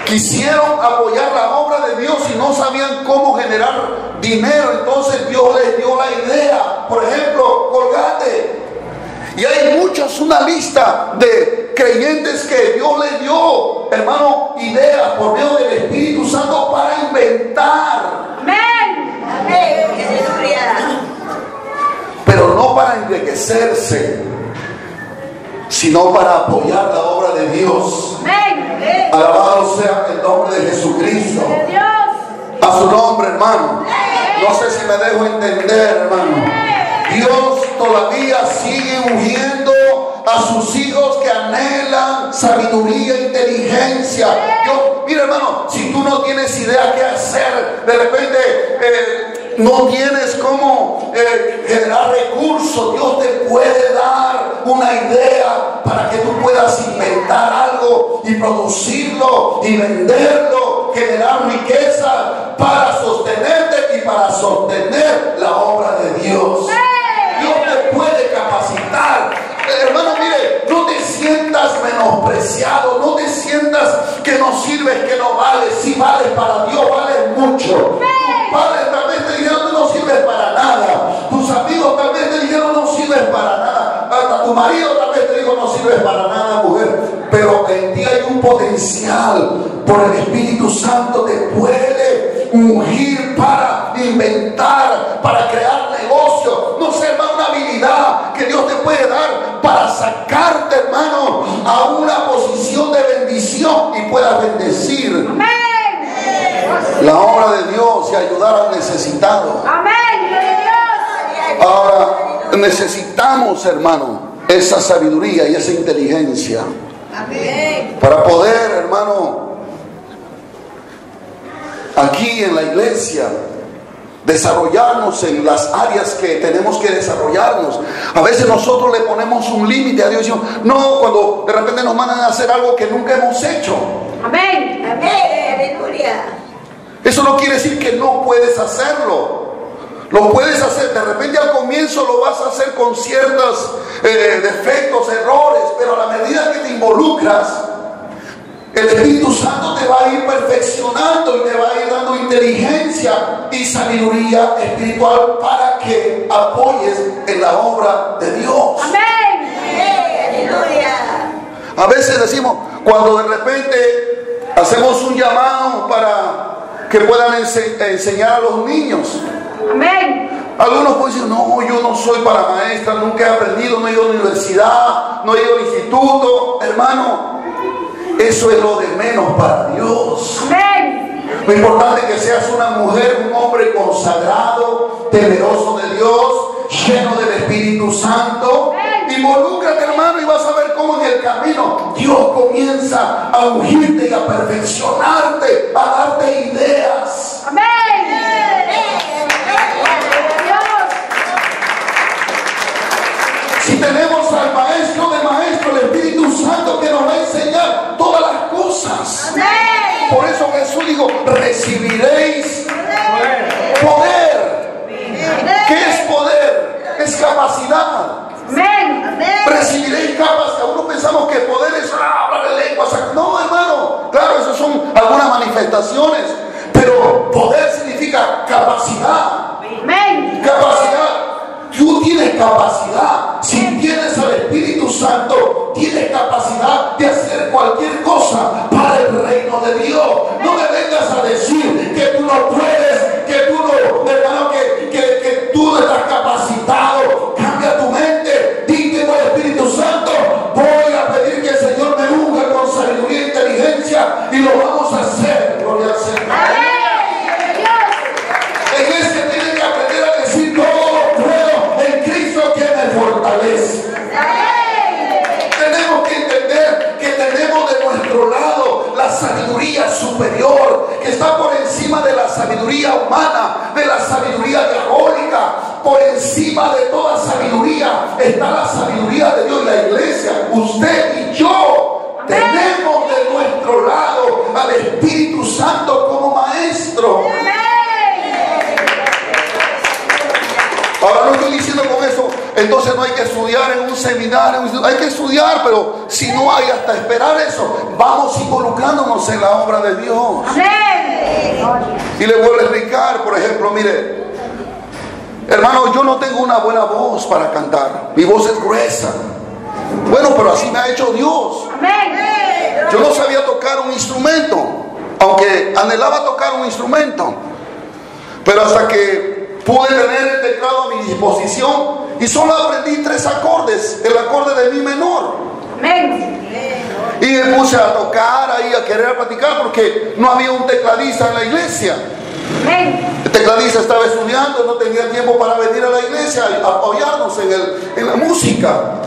quisieron apoyar la obra de Dios y no sabían cómo generar dinero. Entonces Dios les dio la idea. Por ejemplo, Colgate. Y hay muchos, una lista de creyentes que Dios les dio, hermano, ideas por medio del Espíritu Santo para inventar. Amén. Pero no para enriquecerse, sino para apoyar la obra de Dios. Amén. Alabado sea el nombre de Jesucristo. A su nombre, hermano. No sé si me dejo entender, hermano. Dios todavía sigue ungiendo a sus hijos que anhelan sabiduría e inteligencia. Dios, mira, hermano, si tú no tienes idea qué hacer, de repente no tienes cómo generar recursos, Dios te puede dar una idea para que tú puedas inventar algo y producirlo y venderlo, generar riqueza para sostenerte y para sostener la obra de Dios. Dios te puede capacitar. Hermano, mire, no te sientas menospreciado, no te sientas que no sirves, que no vales. Si vales para Dios, vales mucho. Tus padres tal vez te dijeron, tú no sirves para nada. Tus amigos tal vez te dijeron, marido tal vez te digo no sirves para nada, mujer, pero en ti hay un potencial. Por el Espíritu Santo te puede ungir para inventar, para crear negocio. No sé, hermano, una habilidad que Dios te puede dar para sacarte, hermano, a una posición de bendición y puedas bendecir la obra de Dios y ayudar al necesitado. Ahora necesitamos, hermano, esa sabiduría y esa inteligencia para poder, hermano, aquí en la iglesia desarrollarnos en las áreas que tenemos que desarrollarnos. A veces nosotros le ponemos un límite a Dios y decimos, no, cuando de repente nos mandan a hacer algo que nunca hemos hecho. Amén. Aleluya. Eso no quiere decir que no puedes hacerlo. Lo puedes hacer, de repente al comienzo lo vas a hacer con ciertos defectos, errores, pero a la medida que te involucras, el Espíritu Santo te va a ir perfeccionando y te va a ir dando inteligencia y sabiduría espiritual para que apoyes en la obra de Dios. Aleluya. A veces decimos, cuando de repente hacemos un llamado para que puedan enseñar a los niños. Algunos pueden decir, no, yo no soy para maestra, nunca he aprendido, no he ido a la universidad, no he ido al instituto. Hermano, eso es lo de menos para Dios. Lo importante es que seas una mujer, un hombre consagrado, temeroso de Dios, lleno del Espíritu Santo. Involúcrate, hermano, y vas a ver cómo en el camino Dios comienza a ungirte y a perfeccionarte, a darte ideas. Si tenemos al Maestro de Maestros, el Espíritu Santo, que nos va a enseñar todas las cosas. Por eso Jesús dijo, recibiréis poder. ¿Qué es poder? Es capacidad. Recibiréis capacidad. Algunos pensamos que poder es hablar de lenguas. No, hermano. Claro, esas son algunas manifestaciones. Pero poder significa capacidad. Capacidad. Tú tienes capacidad. Si tienes al Espíritu Santo, tienes capacidad de hacer cualquier cosa para el reino de Dios. No me vengas a decir que tú no puedes, que tú no, hermano, que tú no estás capacitado. Cambia tu mente. Dite con el Espíritu Santo, voy a pedir que el Señor me unja con sabiduría e inteligencia y lo vamos a hacer. Gloria al Señor. La iglesia tiene que aprender a decir todo puedo en Cristo que me fortalece. Tenemos que entender que tenemos de nuestro lado la sabiduría superior, que está por encima de la sabiduría humana, de la sabiduría diabólica. Por encima de toda sabiduría está la sabiduría de Dios. Y la iglesia, usted y yo, tenemos de nuestro lado al Espíritu Santo como maestro. Ahora no estoy diciendo con eso, entonces no hay que estudiar en un seminario, hay que estudiar, pero si no hay hasta esperar eso, vamos involucrándonos en la obra de Dios. Y le vuelvo a explicar, por ejemplo, mire, hermano, yo no tengo una buena voz para cantar, mi voz es gruesa. Bueno, pero así me ha hecho Dios. Yo no sabía tocar un instrumento, aunque anhelaba tocar un instrumento, pero hasta que pude tener el teclado a mi disposición y solo aprendí 3 acordes, el acorde de mi menor. Y me puse a tocar ahí, a querer practicar, porque no había un tecladista en la iglesia. El tecladista estaba estudiando, no tenía tiempo para venir a la iglesia a apoyarnos en la música.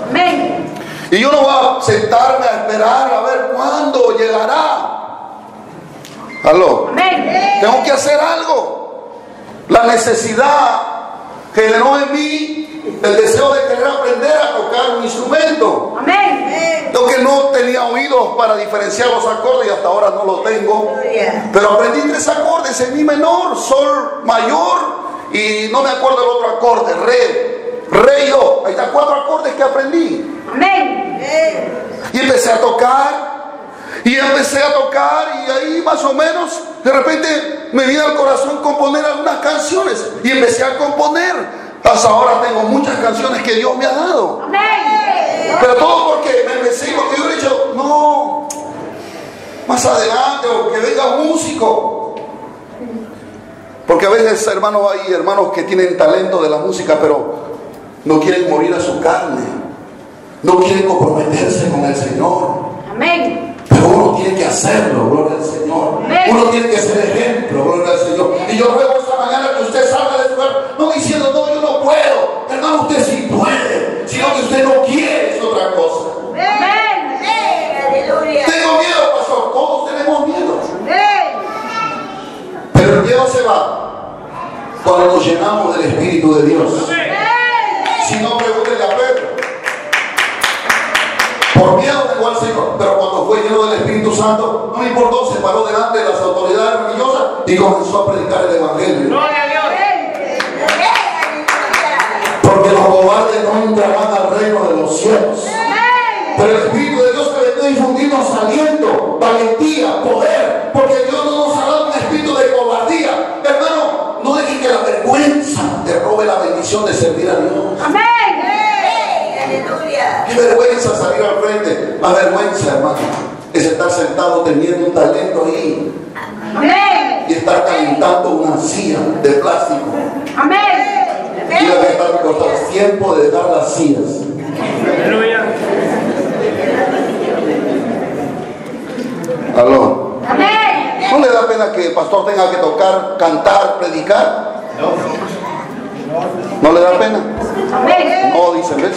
Y yo no voy a sentarme a esperar a ver cuándo llegará. ¿Aló? Tengo que hacer algo. La necesidad generó en mí el deseo de querer aprender a tocar un instrumento. Lo que no tenía oídos para diferenciar los acordes y hasta ahora no lo tengo. Pero aprendí 3 acordes en mi menor, sol mayor y no me acuerdo el otro acorde, re y do. Ahí están 4 acordes que aprendí. Y empecé a tocar. Y ahí más o menos de repente me vino al corazón componer algunas canciones y empecé a componer. Hasta ahora tengo muchas canciones que Dios me ha dado. Pero todo porque me empecé, porque yo he dicho, no, más adelante, o que venga un músico. Porque a veces, hermanos, hay hermanos que tienen talento de la música, pero no quieren morir a su carne, no quieren comprometerse con el Señor. Amén. Pero uno tiene que hacerlo, gloria al Señor. Uno tiene que ser ejemplo, gloria al Señor. Y yo ruego esta mañana que usted salga de su lugar, no diciendo, no, yo no puedo. Hermano, usted sí puede, sino que usted no quiere, es otra cosa. Amén. Aleluya. Tengo miedo, pastor, todos tenemos miedo. Amén. Pero el miedo se va cuando nos llenamos del Espíritu de Dios. Si no, pregúntenle a Pedro. Por miedo negó al Señor, pero cuando fue lleno del Espíritu Santo, no me importó, se paró delante de las autoridades religiosas y comenzó a predicar el Evangelio. Gloria a Dios. Porque los cobardes no entrarán al reino de los cielos. Pero el Espíritu de Dios que venía a infundirnos aliento, valentía, poder, porque Dios no nos ha dado un espíritu de cobardía. Hermano, no dejes que la vergüenza te robe la bendición de servir a Dios. Amén. Qué vergüenza salir al frente. Más vergüenza, hermano, es estar sentado teniendo un talento ahí Amén. y estar calentando una silla de plástico. Amén. Y la que está costando tiempo de dejar las sillas. Aleluya. Aló. Amén. ¿No le da pena que el pastor tenga que tocar, cantar, predicar? ¿No le da pena? Amén. No, dicen, ¿ves?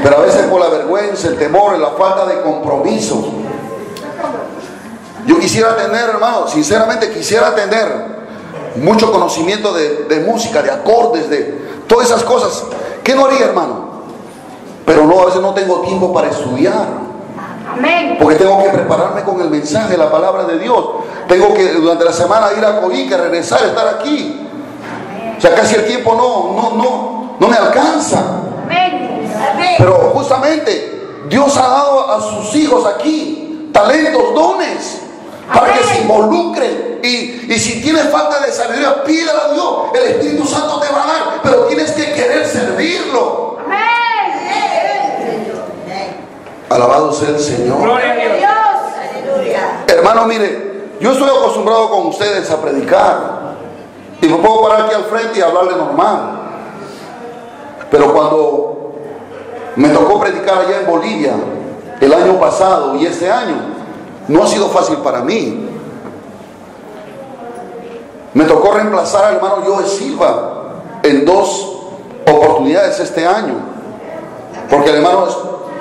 Pero a veces por la vergüenza, el temor, la falta de compromiso. Yo quisiera tener, hermano, sinceramente quisiera tener mucho conocimiento de música, de acordes, de todas esas cosas. ¿Qué no haría, hermano? Pero no, a veces no tengo tiempo para estudiar. Amén. Porque tengo que prepararme con el mensaje, la palabra de Dios. Tengo que durante la semana ir a Coica, regresar, estar aquí. O sea, casi el tiempo no me alcanza. Amén. Pero justamente Dios ha dado a sus hijos aquí talentos, dones, para que se involucren. Y si tienes falta de sabiduría, pídala a Dios. El Espíritu Santo te va a dar, pero tienes que querer servirlo. Amén. Alabado sea el Señor. Gloria a Dios. Aleluya. Hermano, mire, yo estoy acostumbrado con ustedes a predicar y me puedo parar aquí al frente y hablarle normal. Pero cuando me tocó predicar allá en Bolivia el año pasado y este año, no ha sido fácil para mí. Me tocó reemplazar al hermano Joe Silva en 2 oportunidades este año, porque el hermano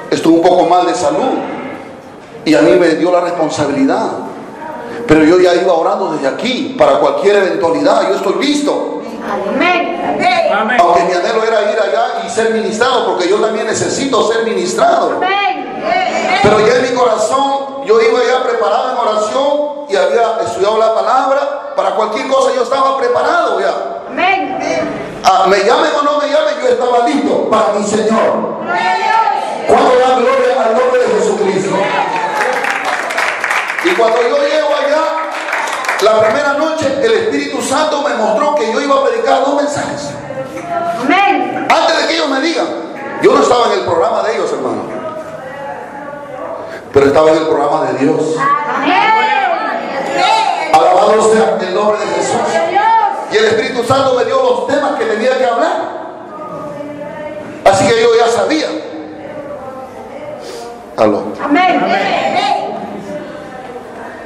estuvo un poco mal de salud y a mí me dio la responsabilidad. Pero yo ya iba orando desde aquí para cualquier eventualidad. Yo estoy listo. Amén. Amén. Aunque mi anhelo era ir allá y ser ministrado, porque yo también necesito ser ministrado. Amén. Pero ya en mi corazón, yo iba ya preparado en oración y había estudiado la palabra. Para cualquier cosa yo estaba preparado ya. Amén. Me llamen o no me llamen, yo estaba listo para mi Señor. Gloria a Dios. ¿Cuándo dan gloria al nombre de Jesucristo? Y cuando yo llego allá, la primera noche, el Espíritu Santo me mostró que yo iba a predicar 2 mensajes. Amén. Antes de que ellos me digan, yo no estaba en el programa de ellos, hermano, pero estaba en el programa de Dios. Amén. Alabado sea el nombre de Jesús. Gloria a Dios. Y el Espíritu Santo me dio los temas que tenía que hablar. Así que yo ya sabía. Aló. Amén.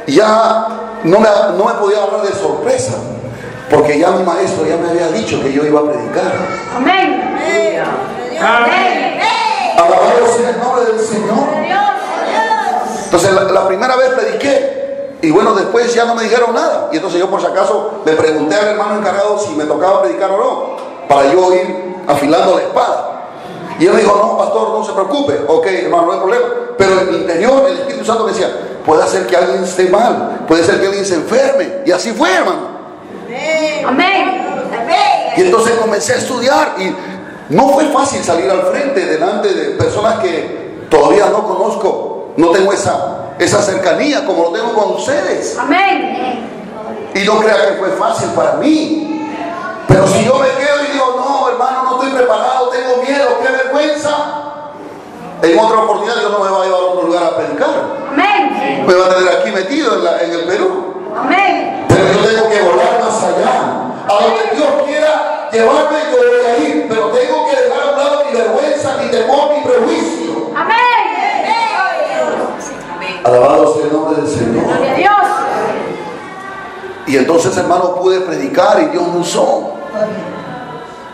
Ya no me podía hablar de sorpresa, porque ya mi maestro ya me había dicho que yo iba a predicar. Amén. Amén. Alabado sea el nombre del Señor. Entonces la primera vez prediqué y bueno, después ya no me dijeron nada. Y entonces yo por si acaso le pregunté al hermano encargado si me tocaba predicar o no, para yo ir afilando la espada. Y él me dijo, no, pastor, no se preocupe. Ok, hermano, no hay problema. Pero en mi interior el Espíritu Santo me decía, puede ser que alguien esté mal, puede ser que alguien se enferme. Y así fue, hermano. Amén. Y entonces comencé a estudiar y no fue fácil salir al frente delante de personas que todavía no conozco. No tengo esa cercanía como lo tengo con ustedes. Amén. Y no crea que fue fácil para mí. Pero si yo me quedo y digo, no, hermano, no estoy preparado, tengo miedo, qué vergüenza, en otra oportunidad Dios no me va a llevar a otro lugar a predicar. Amén. Me va a tener aquí metido en el Perú. Amén. Pero yo tengo que volar más allá. A donde Dios quiera llevarme, yo voy a ir. Pero tengo que dejar a un lado mi vergüenza, mi temor, mi prejuicio. Amén. Alabado sea el nombre del Señor. Gloria a Dios. Y entonces, hermano, pude predicar y Dios me usó.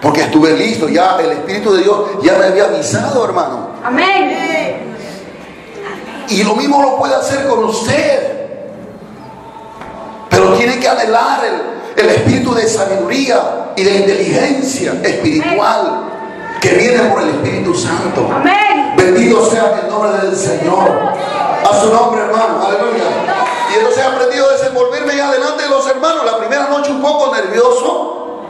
Porque estuve listo. Ya el Espíritu de Dios ya me había avisado, hermano. Amén. Y lo mismo lo puede hacer con usted. Pero tiene que anhelar el espíritu de sabiduría y de inteligencia espiritual que viene por el Espíritu Santo. Amén. Bendito sea el nombre del Señor. A su nombre, hermano. Aleluya. Y entonces he aprendido a desenvolverme ya delante de los hermanos. La primera noche un poco nervioso,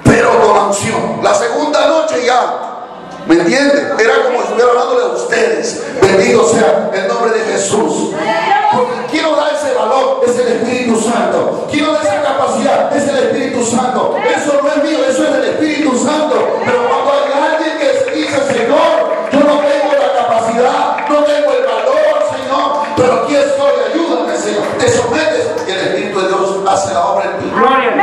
pero con unción. La segunda noche ya, ¿me entienden? Era como si estuviera hablándole a ustedes. Bendito sea el nombre de Jesús. Porque ¿quién nos da ese valor? Es el Espíritu Santo. ¿Quién nos da esa capacidad? Es el Espíritu Santo. Eso no es mío, eso es del Espíritu Santo. Pero cuando hay alguien que dice, Señor, yo no tengo la capacidad, no tengo el valor, Señor, pero aquí estoy, ayúdame, Señor. Te sometes y el Espíritu de Dios hace la obra en ti. Gloria.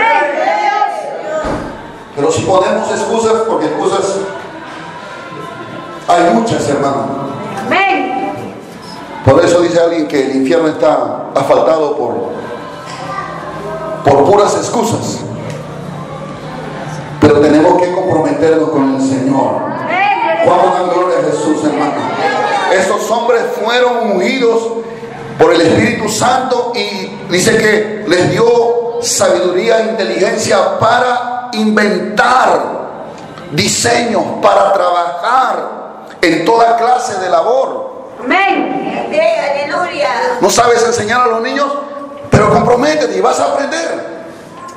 Pero si ponemos excusas, porque excusas hay muchas, hermano. Amén. Por eso dice alguien que el infierno está asfaltado por puras excusas. Pero tenemos que comprometernos con el Señor. Vamos a dar gloria a Jesús, hermano. Estos hombres fueron ungidos por el Espíritu Santo y dice que les dio sabiduría e inteligencia para inventar diseños, para trabajar en toda clase de labor. Amén. Aleluya. No sabes enseñar a los niños, pero comprométete y vas a aprender.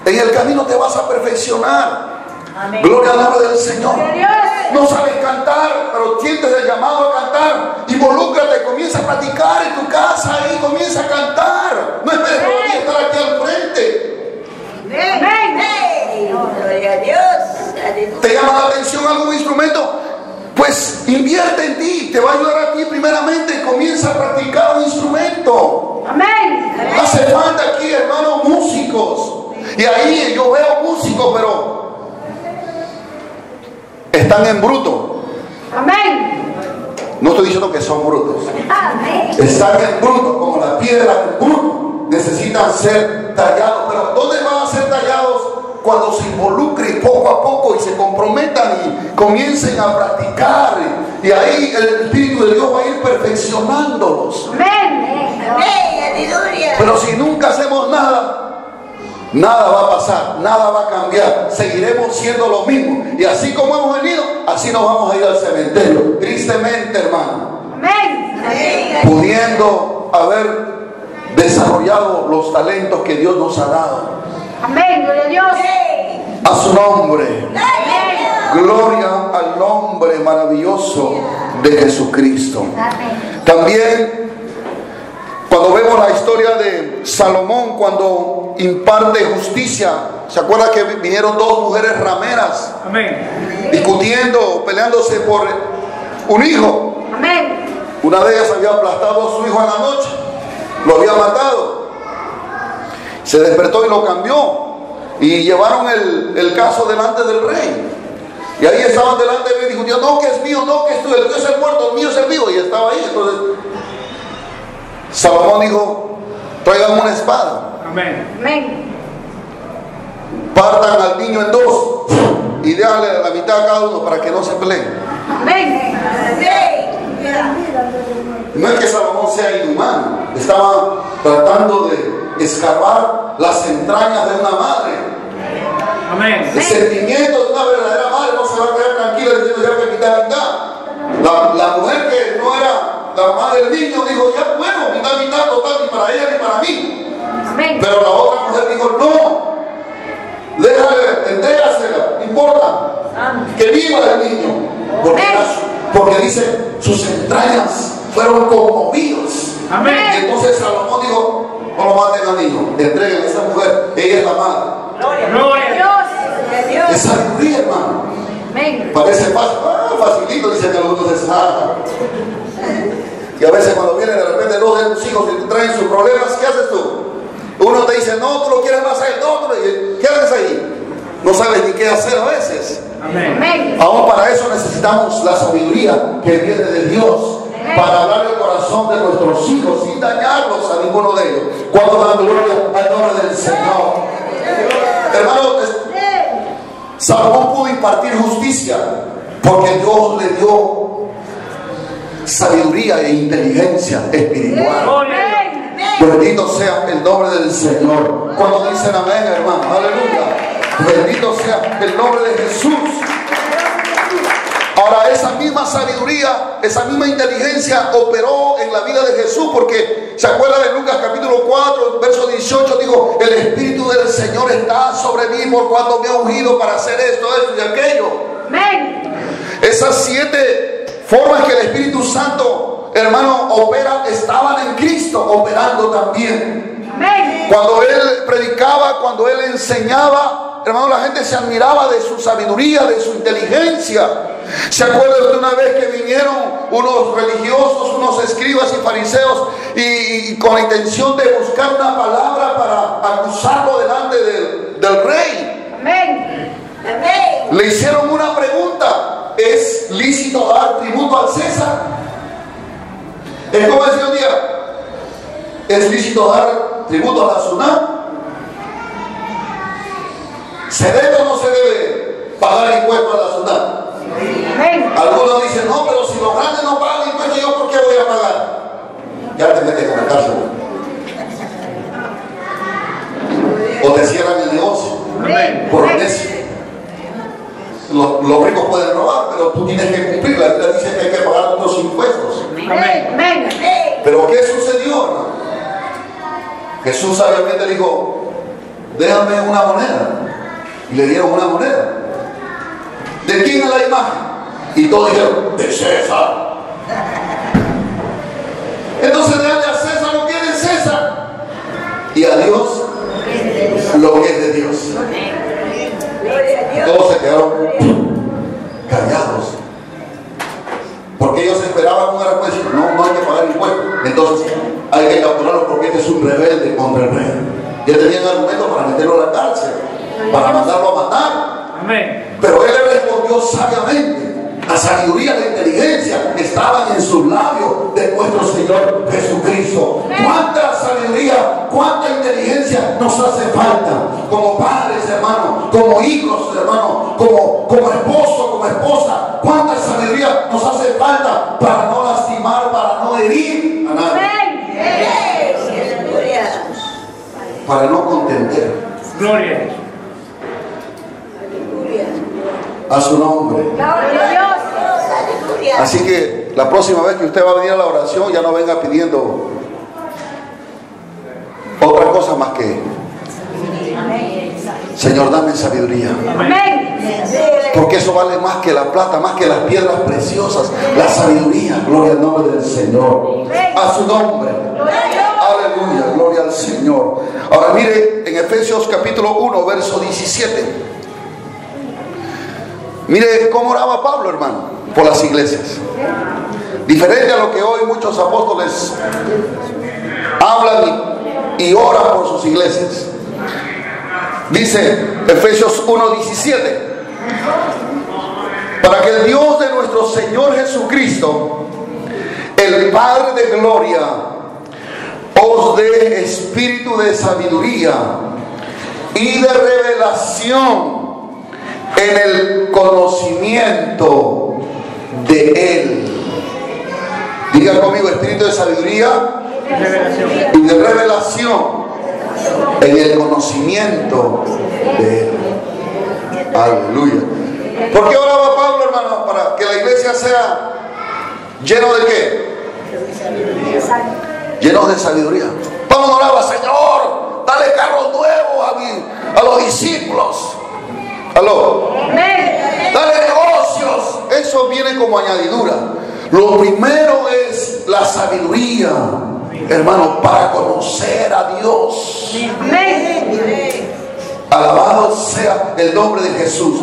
En el camino te vas a perfeccionar. Amén. Gloria al nombre del Señor. Gloria a Dios. No sabes cantar, pero sientes el llamado a cantar. Involúcrate, comienza a practicar en tu casa y comienza a cantar. No esperes todavía estar aquí al frente. Amén. Gloria a Dios. Aleluya. ¿Te llama la atención algún instrumento? Pues invierte en ti, te va a ayudar a ti primeramente. Comienza a practicar un instrumento. Amén. Hace falta aquí, hermanos, músicos. Y ahí yo veo músicos, pero están en bruto. Amén. No estoy diciendo que son brutos. Amén. Están en bruto, como la piedra en bruto. Necesitan ser tallados. Pero ¿dónde van a ser tallados? Cuando se involucren poco a poco y se comprometan y comiencen a practicar. Y ahí el Espíritu de Dios va a ir perfeccionándolos. Amén. Amén. Aleluya. Pero si nunca hacemos nada, nada va a pasar, nada va a cambiar. Seguiremos siendo lo mismo. Y así como hemos venido, así nos vamos a ir al cementerio. Tristemente, hermano. Amén. Amén. Pudiendo haber desarrollado los talentos que Dios nos ha dado. Amén. Gloria a Dios. Amén. A su nombre. Amén. Gloria al nombre maravilloso de Jesucristo. Amén. También cuando vemos la historia de Salomón, cuando imparte justicia, ¿se acuerda que vinieron dos mujeres rameras Amén. discutiendo, peleándose por un hijo? Amén. Una de ellas había aplastado a su hijo en la noche, lo había matado. Se despertó y lo cambió. Y llevaron el caso delante del rey. Y ahí estaban delante del rey discutiendo, no, que es mío, no, que es tuyo, el tuyo es el muerto, el mío es el vivo. Y estaba ahí. Entonces Salomón dijo, traigan una espada, Amén. Amén. partan al niño en dos y déjale la mitad a cada uno para que no se peleen. Amén. No es que Salomón sea inhumano, estaba tratando de escarbar las entrañas de una madre. Amén. El sentimiento de una verdadera madre no se va a quedar tranquila diciendo ya que mitad. La mujer que no era la madre del niño dijo, ya bueno, mitad, total, ni para ella ni para mí. Amén. Pero la otra mujer dijo, no, déjale, entrégasela, no importa, que viva el niño. Porque dice, sus entrañas fueron conmovidas. Amén. Y entonces Salomón dijo, no lo maten al niño, entreguen a esa mujer, ella es la madre. Gloria a Dios. Es sabiduría, hermano. Amén. Parece fácil, facilito, dicen algunos. Y a veces cuando vienen de repente dos de tus hijos y te traen sus problemas, ¿qué haces tú? Uno te dice, no, tú lo quieres más a él, no, ¿qué haces ahí? No sabes ni qué hacer a veces. Amén. Aún para eso necesitamos la sabiduría que viene de Dios, para hablar el corazón de nuestros hijos sin dañarlos a ninguno de ellos. Cuando dan gloria al nombre del Señor. Hermano, Salomón pudo impartir justicia porque Dios le dio sabiduría e inteligencia espiritual. Bendito sea el nombre del Señor. Cuando dicen amén, hermano, aleluya. Bendito sea el nombre de Jesús. Ahora, esa misma sabiduría, esa misma inteligencia operó en la vida de Jesús, porque se acuerda de Lucas capítulo 4, verso 18, dijo, el Espíritu del Señor está sobre mí por cuanto me ha ungido para hacer esto, esto y aquello. Amén. Esas 7 formas que el Espíritu Santo, hermano, opera, estaban en Cristo operando también. Amén. Cuando Él predicaba, cuando Él enseñaba, hermano, la gente se admiraba de su sabiduría, de su inteligencia. ¿Se acuerdan de una vez que vinieron unos religiosos, unos escribas y fariseos y con la intención de buscar una palabra para acusarlo delante del rey? Amén. Amén. Le hicieron una pregunta: ¿es lícito dar tributo al César? Es como decía un día: ¿es lícito dar tributo a la SUNAT? ¿Se debe o no se debe pagar impuestos a la SUNAT? Amén. Algunos dicen, no, pero si los grandes no pagan impuestos, ¿yo por qué voy a pagar? Ya te metes en la cárcel. O te cierran el negocio. Amén. Por necio. Los ricos pueden robar, pero tú tienes que cumplir. La Biblia dice que hay que pagar los impuestos. Amén. Amén. Pero ¿qué sucedió, hermano? Jesús sabiamente dijo, déjame una moneda. Y le dieron una moneda. ¿De quién es la imagen? Y todos dijeron, de César. Entonces déjale a César lo que es de César y a Dios lo que es de Dios. Gloria a Dios. Todos se quedaron callados, porque ellos esperaban una respuesta. No hay que pagar impuestos, entonces hay que capturarlo porque este es un rebelde contra el rey. Ya tenían argumentos para meterlo a la cárcel, para mandarlo a matar. Amén. Pero él le respondió sabiamente. La sabiduría, la inteligencia estaban en sus labios de nuestro Señor Jesucristo. ¿Cuánta sabiduría, cuánta inteligencia nos hace falta como padres, hermanos, como hijos, hermanos, como esposo, como esposa? ¿Cuánta sabiduría nos hace falta para no lastimar, para no herir a nadie? Amén. Gloria. Para no contender? Gloria a Dios. Aleluya. A su nombre. Gloria a Dios. Aleluya. Así que la próxima vez que usted va a venir a la oración, ya no venga pidiendo otra cosa más que: Señor, dame sabiduría. Amén. Porque eso vale más que la plata, más que las piedras preciosas. La sabiduría. Gloria al nombre del Señor. A su nombre. Aleluya, gloria al Señor. Ahora mire en Efesios capítulo 1, verso 17. Mire cómo oraba Pablo, hermano, por las iglesias. Diferente a lo que hoy muchos apóstoles hablan y oran por sus iglesias. Dice Efesios 1:17: para que el Dios de nuestro Señor Jesucristo, el Padre de gloria, os dé espíritu de sabiduría y de revelación en el conocimiento de Él. Diga conmigo: espíritu de sabiduría y de revelación en el conocimiento de Él. Aleluya. ¿Por qué oraba Pablo, hermano? Para que la iglesia sea lleno de ¿qué? Llenos de sabiduría. Pablo no oraba: Señor, dale carros nuevos a los discípulos. ¿Aló? Dale negocios. Eso viene como añadidura. Lo primero es la sabiduría, hermano, para conocer a Dios. Amén. Alabado sea el nombre de Jesús.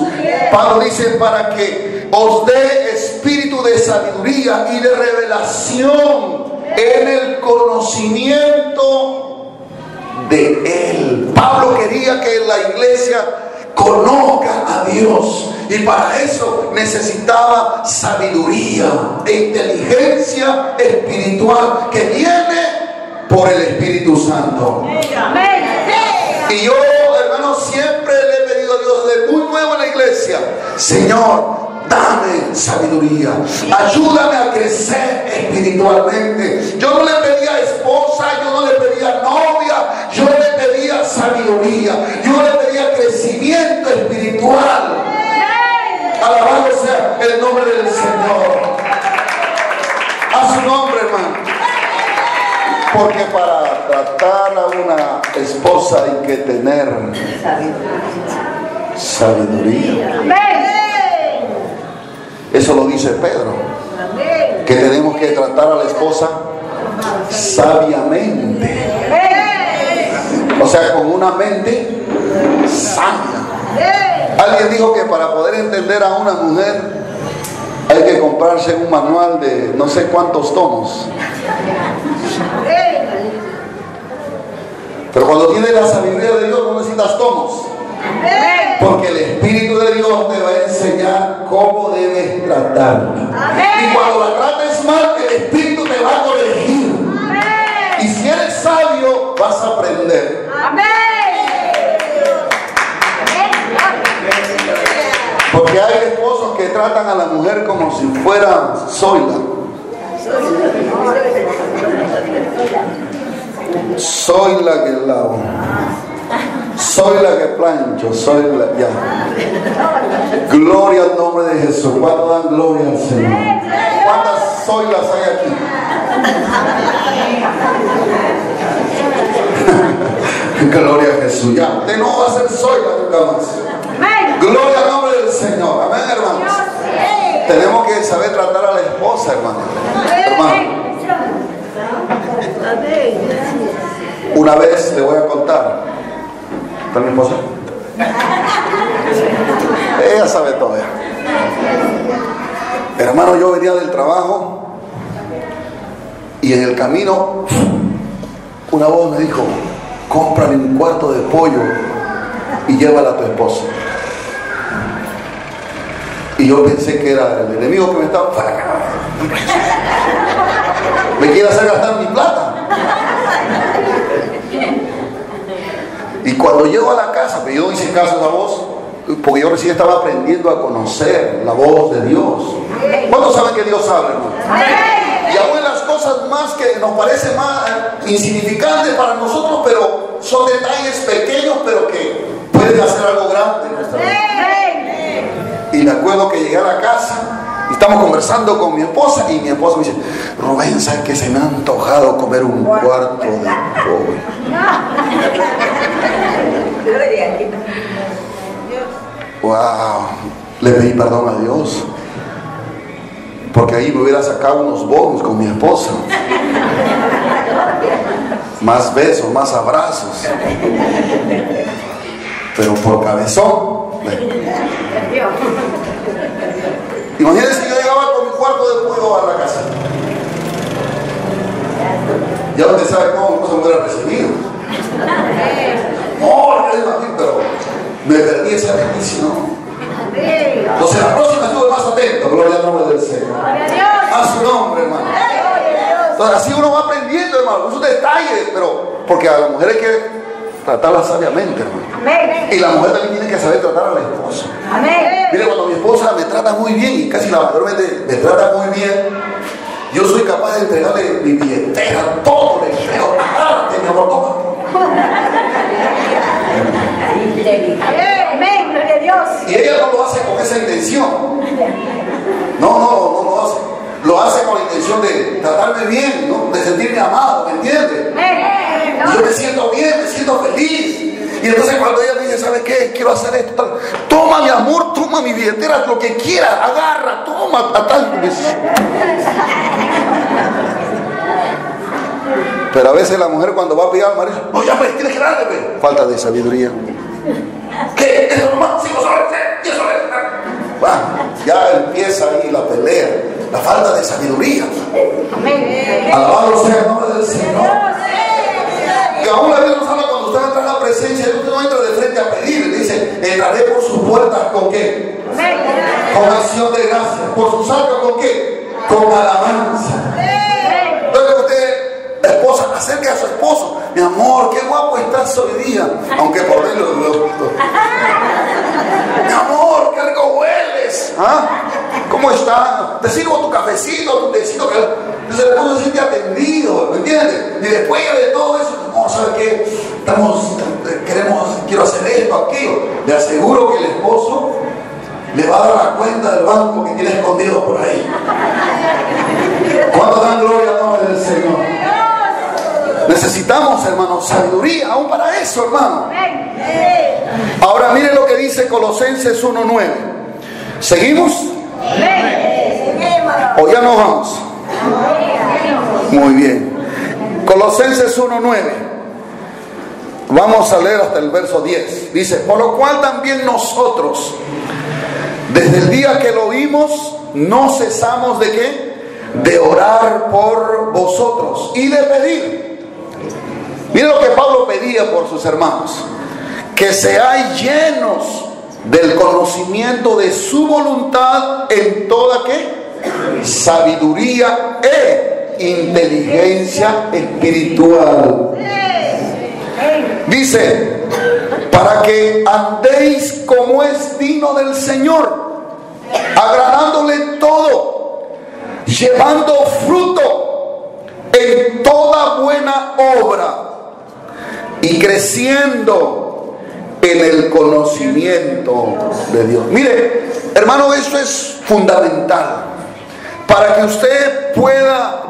Pablo dice, para que os dé espíritu de sabiduría y de revelación en el conocimiento de Él. Pablo quería que la iglesia conozca a Dios, y para eso necesitaba sabiduría e inteligencia espiritual que viene por el Espíritu Santo. Y yo, hermano, siempre le he pedido a Dios desde muy nuevo en la iglesia: Señor, dame sabiduría, ayúdame a crecer espiritualmente. Yo no le pedía esposa, yo no le pedía novia, yo le pedía sabiduría, yo le pedía crecimiento espiritual. Alabado sea el nombre del Señor. A su nombre, hermano. Porque para tratar a una esposa hay que tener sabiduría. Eso lo dice Pedro, que tenemos que tratar a la esposa sabiamente. O sea, con una mente sabia. Alguien dijo que para poder entender a una mujer hay que comprarse un manual de no sé cuántos tomos. Pero cuando tienes la sabiduría de Dios no necesitas tomos, porque el Espíritu de Dios te va a enseñar cómo debes tratarla. Y cuando la trates mal, el Espíritu te va a corregir. Y si eres sabio, vas a aprender. Porque hay esposos que tratan a la mujer como si fuera Zoila. Soy la que lavo, soy la que plancho, soy la ya. Gloria al nombre de Jesús. ¿Cuántos dan gloria al Señor? ¿Cuántas soylas hay aquí? Gloria a Jesús. Ya, usted no va a ser soyla nunca más. Gloria al nombre del Señor. Amén, hermanos. Tenemos que saber tratar a la esposa, hermano. Hermano, una vez le voy a contar. ¿Está mi esposa? Ella sabe todo. Hermano, yo venía del trabajo y en el camino una voz me dijo: cómprame un cuarto de pollo y llévala a tu esposa. Y yo pensé que era el enemigo que me estaba... me quiere hacer gastar mi plata. Y cuando llego a la casa, pero yo no hice caso a esa voz, porque yo recién estaba aprendiendo a conocer la voz de Dios. ¿Cuántos saben que Dios habla, hermano? Y aún en las cosas más que nos parecen más insignificantes para nosotros, pero son detalles pequeños, pero que pueden hacer algo grande en nuestra vida. Y me acuerdo que llegué a la casa y estamos conversando con mi esposa, y mi esposa me dice: Rubén, ¿sabes que se me ha antojado comer un cuarto de pollo? Wow, le pedí perdón a Dios, porque ahí me hubiera sacado unos bonos con mi esposa, más besos, más abrazos, pero por cabezón. Imagínense que yo llegaba con mi cuarto de pollo a la casa. Ya usted sabe cómo no se me hubiera recibido. No, pero me perdí esa bendición. Entonces la próxima estuve más atento. Gloria al nombre del Señor. A su nombre, hermano. Entonces así uno va aprendiendo, hermano. Es un detalle, pero porque a la mujer hay que tratarla sabiamente, hermano. Y la mujer también tiene que saber tratar a la esposa. Mire, cuando mi esposa me trata muy bien, y casi la mayormente me trata muy bien, yo soy capaz de entregarle mi billetera, todo, le entrego, agárrate, mi amor, toma. Y ella no lo hace con esa intención. No lo hace. Lo hace con la intención de tratarme bien, ¿no? De sentirme amado, ¿me entiendes? Y yo me siento bien, me siento feliz. Y entonces cuando ella me dice: ¿sabe qué? Quiero hacer esto. Toma, mi amor, toma mi billetera, lo que quieras, agarra, toma, tal. Pero a veces la mujer cuando va a pedir al marido: no, ya pues, tienes que darle, pues. Falta de sabiduría. ¿Qué? ¿Eso nomás? ¿Sí, y eso es? Bueno, ya empieza ahí la pelea, la falta de sabiduría. Amén. Alabado sea el nombre del Señor. Y aún la Biblia nos habla cuando usted entra en la presencia de Dios, no entra de frente a pedir. Dice, entraré por sus puertas ¿con qué? Amén. Con acción de gracias. Por sus arcos ¿con qué? Con alabanza. Entonces usted, la esposa, acerque a su esposo. Mi amor, qué guapo estás hoy día. Aunque por dentro mi amor, qué rico hueles. ¿Ah? ¿Cómo está? Te sirvo tu cafecito, tu tecito. Entonces el esposo se siente atendido, ¿me entiendes? Y después de todo eso, no, ¿sabe qué? Quiero hacer esto, aquello. Le aseguro que el esposo le va a dar la cuenta del banco que tiene escondido por ahí. ¿Cuánto dan gloria al nombre del Señor? Necesitamos, hermanos, sabiduría aún para eso, hermano. Ahora mire lo que dice Colosenses 1:9. ¿Seguimos? ¿O ya nos vamos? Muy bien. Colosenses 1:9. Vamos a leer hasta el verso 10. Dice, por lo cual también nosotros, desde el día que lo oímos, no cesamos de ¿qué? De orar por vosotros y de pedir. Miren lo que Pablo pedía por sus hermanos: que seáis llenos del conocimiento de su voluntad en toda ¿qué? Sabiduría e inteligencia espiritual. Dice, para que andéis como es digno del Señor, agradándole en todo, llevando fruto en toda buena obra y creciendo en el conocimiento de Dios. Mire, hermano, eso es fundamental para que usted pueda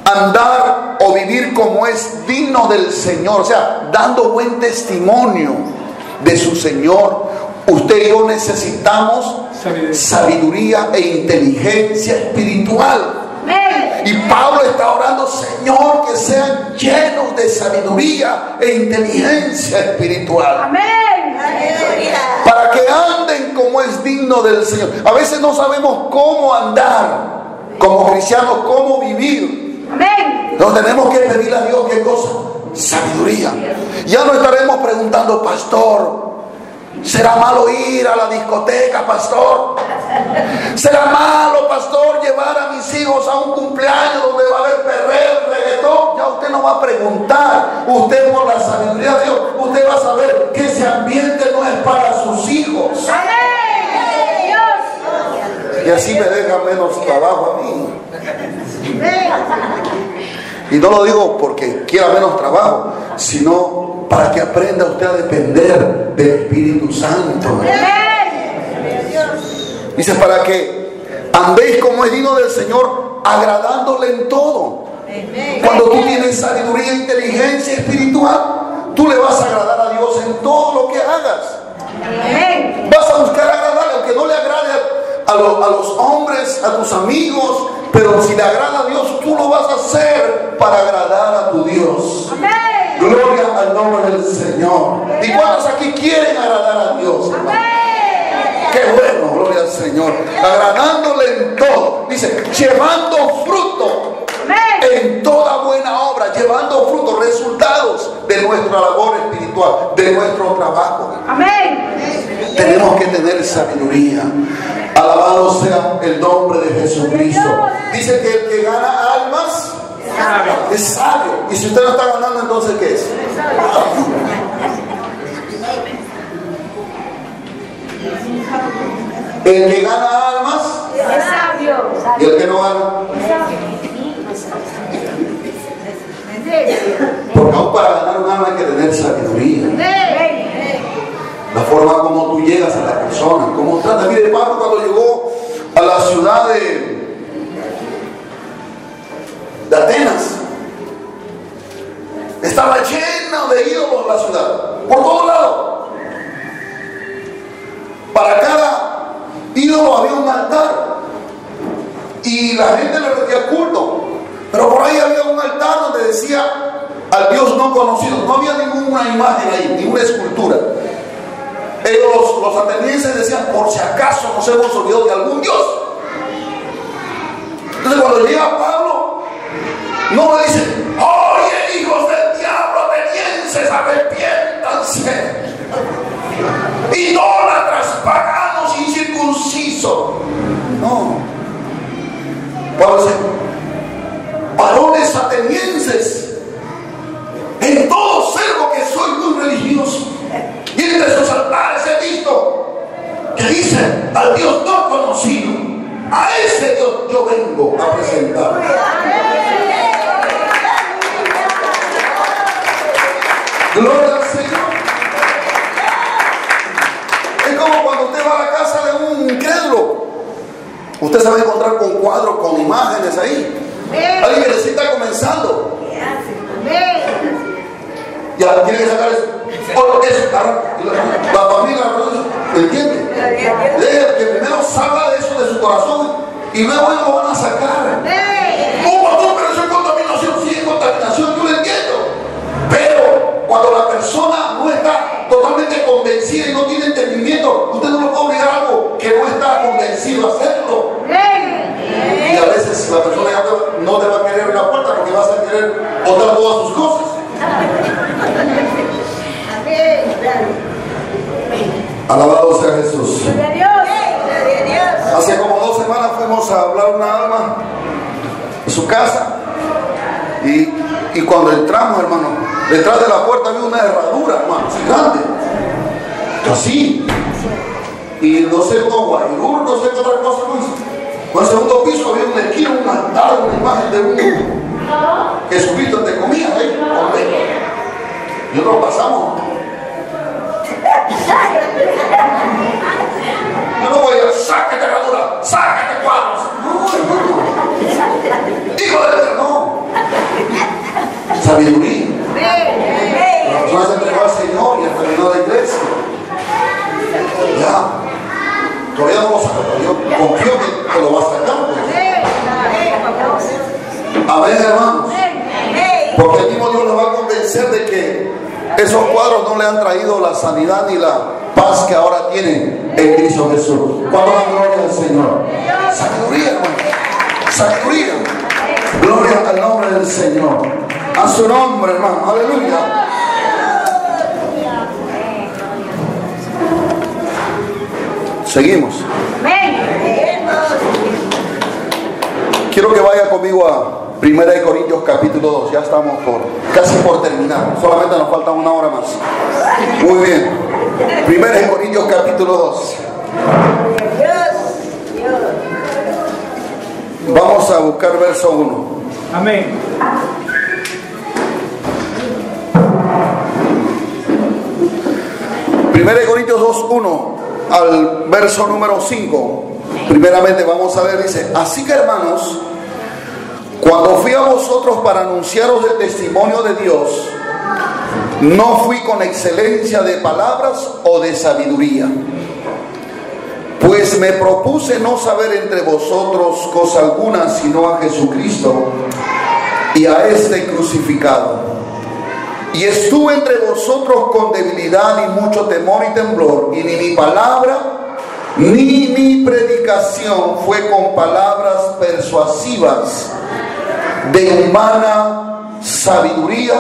andar o vivir como es digno del Señor, o sea, dando buen testimonio de su Señor. Usted y yo necesitamos sabiduría e inteligencia espiritual. Y Pablo está orando, Señor, que sean llenos de sabiduría e inteligencia espiritual. Amén. Para que anden como es digno del Señor. A veces no sabemos cómo andar como cristianos, cómo vivir. Amén. Nos tenemos que pedir a Dios, ¿qué cosa? Sabiduría. Ya no estaremos preguntando, pastor, ¿será malo ir a la discoteca, pastor? ¿Será malo, pastor, llevar a mis hijos a un cumpleaños donde va a haber perreo, reggaetón? Ya usted no va a preguntar. Usted, por la sabiduría de Dios, usted va a saber que ese ambiente no es para sus hijos. Amén. Dios. Y así me deja menos trabajo a mí. Y no lo digo porque quiera menos trabajo, sino para que aprenda usted a depender del Espíritu Santo. Dice, para que andéis como es digno del Señor, agradándole en todo. Cuando tú tienes sabiduría e inteligencia espiritual, tú le vas a agradar a Dios en todo lo que hagas. Vas a buscar agradarle, aunque no le agrade a los hombres, a tus amigos, pero si le agrada a Dios, tú lo vas a hacer para agradar a tu Dios. Amén. Gloria al nombre del Señor. ¿Y cuántos aquí quieren agradar a Dios? Amén. Qué bueno, gloria al Señor. Agradándole en todo. Dice, llevando fruto en toda buena obra, llevando frutos, resultados de nuestra labor espiritual, de nuestro trabajo. Amén. Tenemos que tener sabiduría. Alabado sea el nombre de Jesucristo. Dice que el que gana almas es sabio. Y si usted no está ganando, entonces ¿qué es? El que gana almas Es sabio. y el que no gana. Porque aún para ganar un alma hay que tener sabiduría. La forma como tú llegas a la persona, cómo tratas. Mire, Pablo cuando llegó a la ciudad de Atenas, estaba lleno de ídolos la ciudad, por todos lados. Para cada ídolo había un altar y la gente le rendía culto. Pero por ahí había un altar donde decía al Dios no conocido. No había ninguna imagen ahí, ninguna escultura. ellos, los atenienses, decían: por si acaso nos hemos olvidado de algún Dios. Entonces cuando llega Pablo, no le dice: oye, hijos del diablo atenienses, arrepiéntanse, idólatras, paganos, incircuncisos. No. Pablo dice: varones atenienses, en todo observo que soy muy religioso, y entre sus altares he visto que dicen al Dios no conocido. A ese Dios yo vengo a presentar. Gloria al Señor. Es como cuando usted va a la casa de un incrédulo. Usted se va a encontrar con cuadros, con imágenes ahí. Alguien que recién está comenzando. Ya tiene que sacar eso. La familia, ¿entiende? Que primero salga de eso de su corazón y luego lo van a sacar. Pero eso es contaminación. Sí, es contaminación, yo lo entiendo. Pero cuando la persona no está totalmente convencida y no tiene entendimiento, usted no lo puede obligar a algo que no está convencido a hacerlo. Y a veces la persona ya no te va a querer abrir la puerta porque vas a querer botar todas sus cosas. Alabado sea Jesús. Hace como 2 semanas fuimos a hablar a una alma en su casa y cuando entramos, hermano, detrás de la puerta había una herradura, hermano, grande, así, y no sé, unos guairur, no sé qué otra cosa más. Con el segundo piso había una esquina, un altar, una imagen de un Jesucristo te comía ahí. Y nosotros pasamos. Yo no voy a decir: sáquete herradura, sáquete cuadros. No, hermano. Hijo de Dios, no. Sabiduría. La persona se entregó al Señor y terminó la iglesia. Ya. Todavía no lo saca, pero yo confío que lo va a sacar. Amén, hermanos. Porque el mismo Dios les va a convencer de que esos cuadros no le han traído la sanidad ni la paz que ahora tienen en Cristo Jesús. ¿Cuándo la gloria al Señor? Sabiduría, hermano. Sabiduría. Gloria al nombre del Señor. A su nombre, hermano. Aleluya. Seguimos. Quiero que vaya conmigo a 1 Corintios capítulo 2. Ya estamos casi por terminar. Solamente nos falta 1 hora más. Muy bien. 1 Corintios capítulo 2. Vamos a buscar verso 1. Amén. Corintios 2, 1 al verso número 5. Primeramente vamos a ver, dice: así que, hermanos, cuando fui a vosotros para anunciaros el testimonio de Dios, no fui con excelencia de palabras o de sabiduría, pues me propuse no saber entre vosotros cosa alguna sino a Jesucristo y a este crucificado. Y estuve entre vosotros con debilidad y mucho temor y temblor, y ni mi palabra ni mi predicación fue con palabras persuasivas de humana sabiduría,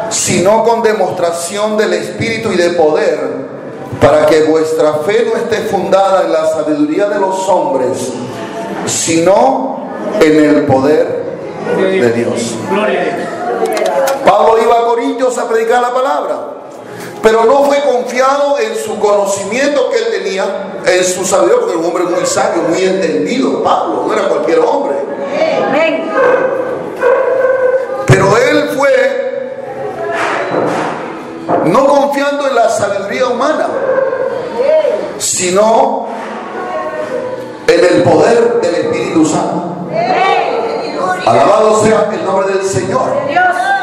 sino con demostración del Espíritu y de poder, para que vuestra fe no esté fundada en la sabiduría de los hombres, sino en el poder de Dios. Gloria a Dios. Pablo iba a Corintios a predicar la palabra, pero no fue confiado en su conocimiento que él tenía, en su sabiduría, porque era un hombre muy sabio, muy entendido. Pablo no era cualquier hombre. Pero él fue no confiando en la sabiduría humana, sino en el poder del Espíritu Santo. Alabado sea el nombre del Señor.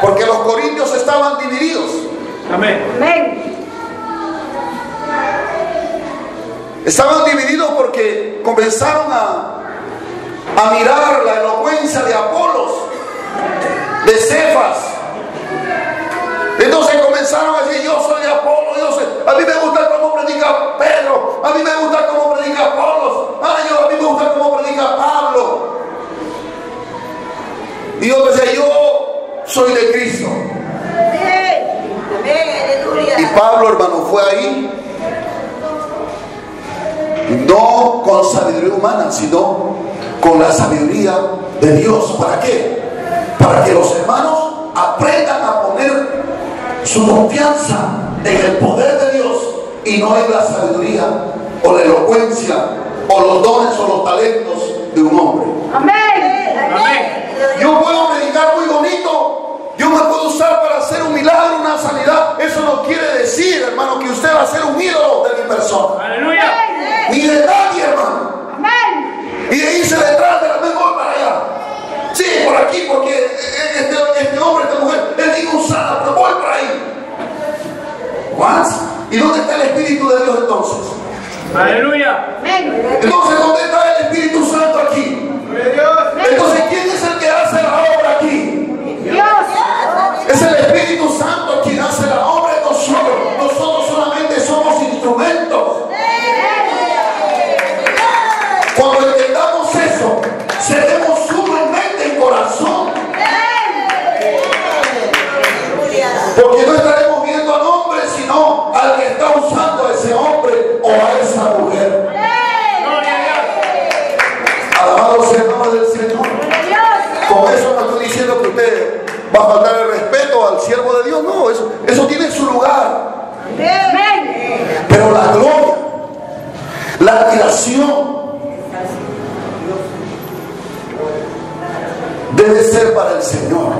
Porque los corintios estaban divididos. Amén. Estaban divididos porque comenzaron a mirar la elocuencia de Apolos, de Cefas. Entonces comenzaron a decir: yo soy de Apolo, a mí me gusta cómo predica a mí me gusta cómo predica Apolo. A mí me gusta cómo predica Pablo. Y yo decía, yo soy de Cristo. Y Pablo, hermano, fue ahí, no con sabiduría humana, sino con la sabiduría de Dios. ¿Para qué? Para que los hermanos aprendan a poner su confianza en el poder de Dios y no en la sabiduría o la elocuencia o los dones o los talentos de un hombre. Amén. Amén. Yo puedo predicar muy bonito, yo me puedo usar para hacer un milagro, una sanidad. Eso no quiere decir, hermano, que usted va a ser un ídolo de mi persona, Aleluya. ni de nadie, hermano. Amén. Y de irse detrás de la mejor para allá. Sí, por aquí, porque este hombre, esta mujer, es bien usada, pero voy por ahí. ¿What? ¿Y dónde está el Espíritu de Dios entonces? Aleluya. Amén. Entonces, ¿dónde está el Espíritu Santo aquí? Entonces, ¿quién es el que hace la obra aquí? Dios. Es el Espíritu Santo quien hace la obra en nosotros. Nosotros solamente somos instrumentos. Cuando entendamos eso, seremos uno en mente y corazón. Porque no estaremos viendo al hombre, sino al que está usando a ese hombre o a esa mujer. Alabado sea el nombre del Señor. Con eso no estoy diciendo que usted va a faltar el respeto al siervo de Dios. No, eso tiene su lugar. Amén. Pero la gloria, la admiración debe ser para el Señor.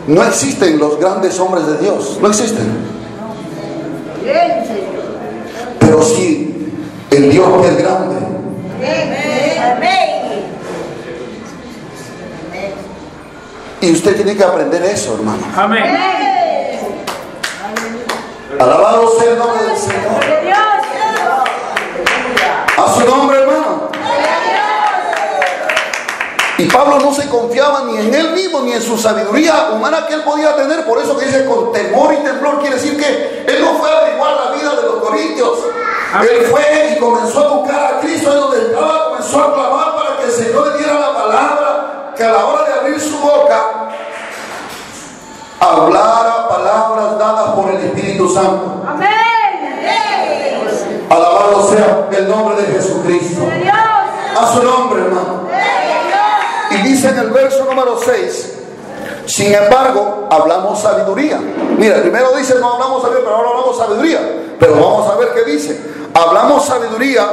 No existen los grandes hombres de Dios, no existen. Pero sí el Dios que es grande. Y usted tiene que aprender eso, hermano. Amén. Alabado sea el nombre del Señor. A su nombre, hermano. Y Pablo no se confiaba ni en él mismo ni en su sabiduría humana que él podía tener. Por eso que dice con temor y temblor, quiere decir que él no fue a averiguar la vida de los corintios. Él fue y comenzó a buscar a Cristo en donde estaba, comenzó a clamar para que el Señor le diera la palabra, que a la hora de abrir su boca hablara palabras dadas por el Espíritu Santo. Amén. Alabado sea el nombre de Jesucristo. A su nombre, hermano. Y dice en el verso número 6, sin embargo, hablamos sabiduría. Mira, primero dice no hablamos sabiduría, pero ahora hablamos sabiduría. Pero vamos a ver qué dice. Hablamos sabiduría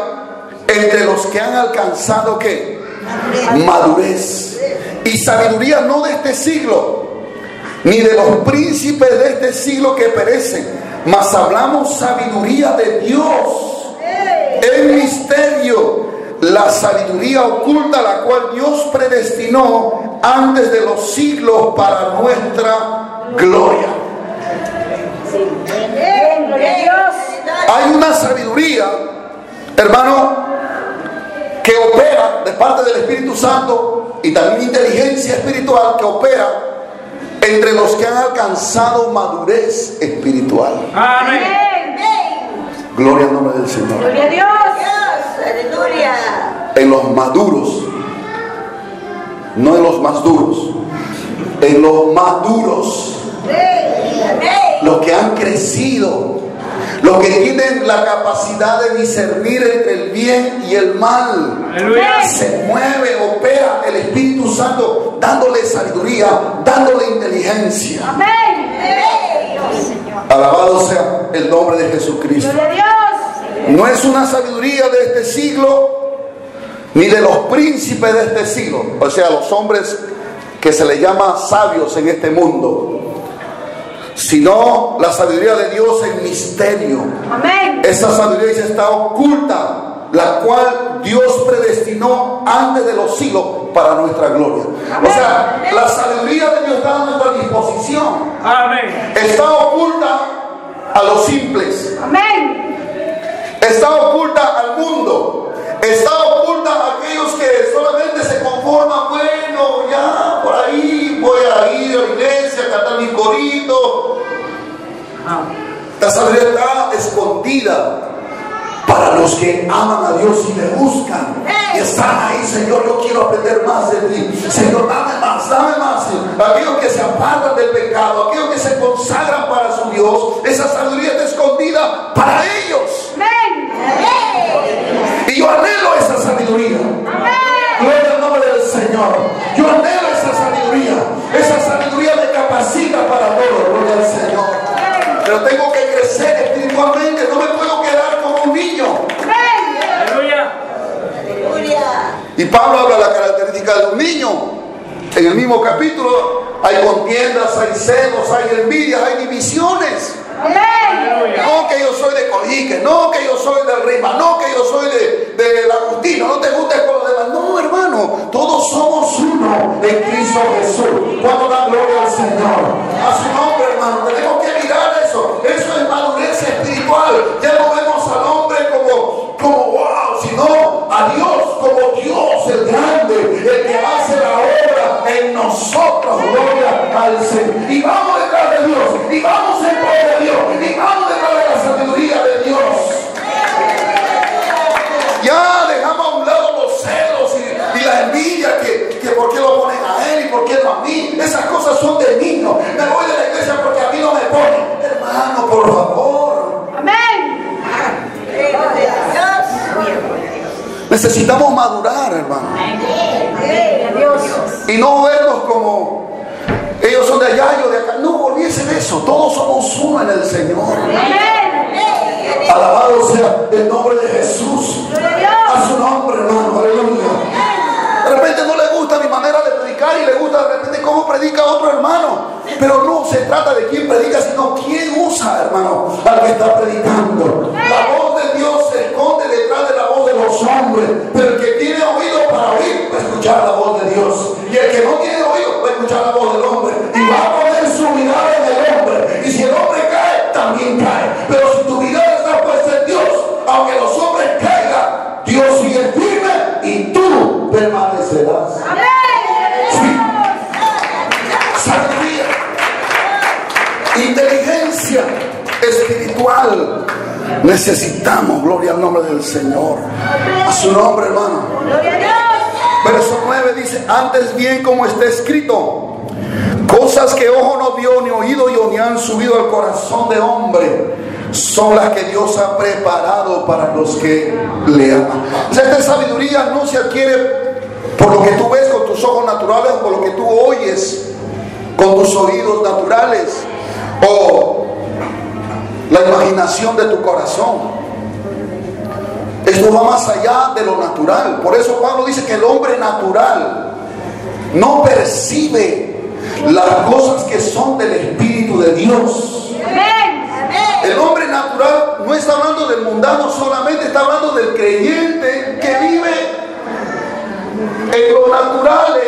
entre los que han alcanzado ¿qué? Madurez. Y sabiduría no de este siglo, ni de los príncipes de este siglo que perecen, mas hablamos sabiduría de Dios, el misterio, la sabiduría oculta, la cual Dios predestinó antes de los siglos para nuestra gloria. Hay una sabiduría, hermano, que opera de parte del Espíritu Santo, y también inteligencia espiritual que opera entre los que han alcanzado madurez espiritual. Amén. Gloria al nombre del Señor. Gloria a Dios. Aleluya. En los maduros, no en los más duros, en los maduros, los que han crecido, los que tienen la capacidad de discernir entre el bien y el mal. Aleluya. Se mueve, opera el Espíritu Santo dándole sabiduría, dándole inteligencia. Amén. Alabado sea el nombre de Jesucristo. Gloria a Dios. No es una sabiduría de este siglo, ni de los príncipes de este siglo, o sea, los hombres que se les llama sabios en este mundo, sino la sabiduría de Dios en misterio. Amén. Esa sabiduría dice está oculta, la cual Dios predestinó antes de los siglos para nuestra gloria. O sea, la sabiduría de Dios está a nuestra disposición. Amén. Está oculta a los simples. Amén. Está oculta al mundo. Está oculta a aquellos que solamente se conforman. Bueno, ya por ahí voy a ir a la iglesia a cantar mi corito. los que aman a Dios y le buscan y están ahí. Señor, yo quiero aprender más de ti. Señor, dame más, dame más. Aquellos que se apartan del pecado, aquellos que se consagran para su Dios, esa sabiduría está escondida para ellos. Y yo anhelo esa sabiduría. Gloria al nombre del Señor. Yo anhelo esa sabiduría. Esa sabiduría me capacita para todo. Gloria al Señor. Pero tengo que crecer espiritualmente. No me puedo quedar como un niño. Aleluya. Y Pablo habla de la característica de un niño. En el mismo capítulo hay contiendas, hay celos, hay envidias, hay divisiones. No que yo soy de Cojique, no que yo soy de Rima, no que yo soy de La Justina, no te gustes con los demás. No, hermano, todos somos uno en Cristo Jesús. Cuando da gloria al Señor, a su nombre, hermano, tenemos que mirar eso. Eso es madurez espiritual. Ya no vemos al hombre como wow, sino a Dios como Dios, el grande, el que hace la obra en nosotros. Gloria al Señor. Y vamos detrás de Dios, y vamos en poder de Dios, y vamos detrás de la sabiduría de Dios. Ya dejamos a un lado los celos y la envidia, que por qué lo ponen a él y por qué no a mí. Esas cosas son de niños. Me voy de la iglesia porque a mí no me ponen. Hermano, por favor. Necesitamos madurar, hermano. Y no vernos como ellos son de allá, yo de acá. No, olvídense de eso. Todos somos uno en el Señor. Alabado sea el nombre de Jesús. A su nombre, hermano. Aleluya. De repente no le gusta mi manera de predicar y le gusta de repente cómo predica otro hermano. Pero no se trata de quién predica, sino quién usa, hermano, al que está predicando. La voz de Dios se esconde detrás de la voz de los hombres. Pero el que tiene oído para oír va a escuchar la voz de Dios. Y el que no tiene oído va a escuchar la voz del hombre. Y va a poner su mirada en el hombre. Y si el hombre cae, también cae. Pero si tu mirada está puesta en Dios, aunque los hombres caigan, Dios sigue firme y tú permanecerás. Sí. Sabiduría, inteligencia espiritual. Necesitamos, gloria al nombre del Señor. A su nombre, hermano. Verso 9 dice: antes bien, como está escrito, cosas que ojo no vio, ni oído ni han subido al corazón de hombre, son las que Dios ha preparado para los que le aman. O sea, esta sabiduría no se adquiere por lo que tú ves con tus ojos naturales, o por lo que tú oyes con tus oídos naturales, o la imaginación de tu corazón. Esto va más allá de lo natural. Por eso Pablo dice que el hombre natural no percibe las cosas que son del Espíritu de Dios. El hombre natural no está hablando del mundano solamente, está hablando del creyente que vive en lo natural,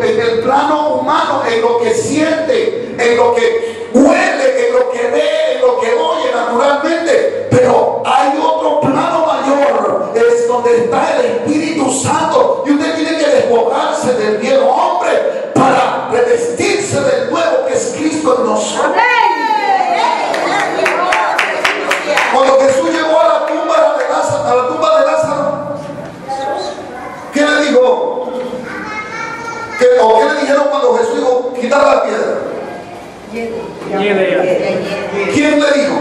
en el plano humano, en lo que siente, en lo que huele, en lo que ve, en lo que oye naturalmente. Pero hay otro plano mayor, es donde está el Espíritu Santo, y usted tiene que despojarse del viejo hombre para revestirse del nuevo, que es Cristo en nosotros. Cuando Jesús llegó a la tumba de Lázaro, ¿qué le dijo? ¿Qué le dijeron cuando Jesús dijo quitar la piedra? ¿Quién le dijo?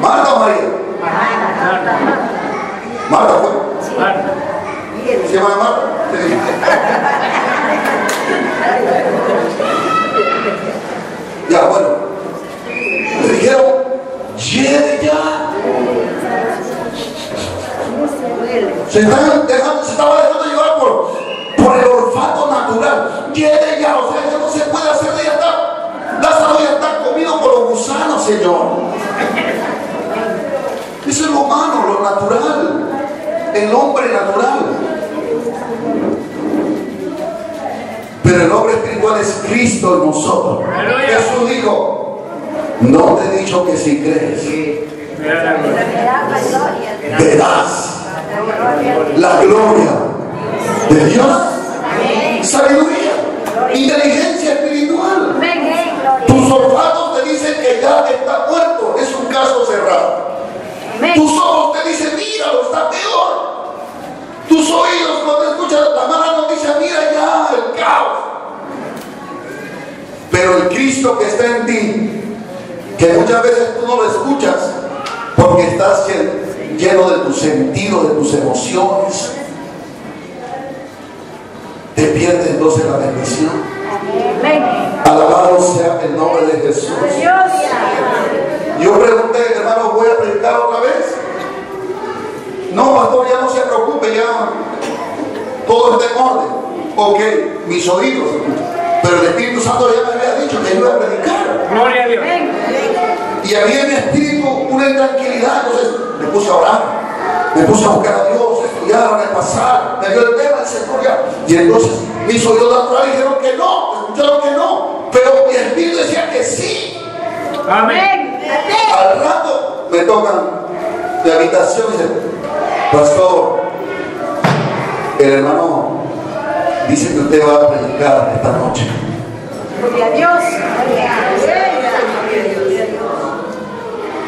¿Marta o María? Marta fue. ¿Se llama Marta? Ya, bueno. Le dijeron, lleve ya. Se estaba dejando llevar por el olfato natural. Lleve ya, o sea, ya no se puede hacer, ya está. Lázaro ya está comido por los gusanos, Señor. Eso es lo humano, lo natural. El hombre natural. Pero el hombre espiritual es Cristo en nosotros. Jesús dijo: no te he dicho que si crees, verás la gloria de Dios. Sabiduría, inteligencia espiritual. Tus olfatos te dicen que ya está muerto, es un caso cerrado. Tus ojos te dicen Cristo que está en ti, que muchas veces tú no lo escuchas porque estás lleno de tus sentidos, de tus emociones, te pierdes entonces la bendición. Alabado sea el nombre de Jesús. Yo pregunté, hermano, ¿voy a predicar otra vez? No, pastor, ya no se preocupe, ya todo está en orden. Ok, mis oídos escuchan, pero el Espíritu Santo ya me había dicho que yo iba a predicar. Gloria a Dios. Y había en mi espíritu una intranquilidad. Entonces me puse a orar, me puse a buscar a Dios, a estudiar, a repasar, me dio el tema del Señor ya. Y entonces mis oídos naturales dijeron que no, escucharon que no, pero mi espíritu decía que sí. Amén. Al rato me tocan de habitación y dicen: pastor, el hermano dice que usted va a predicar esta noche. Gloria a Dios.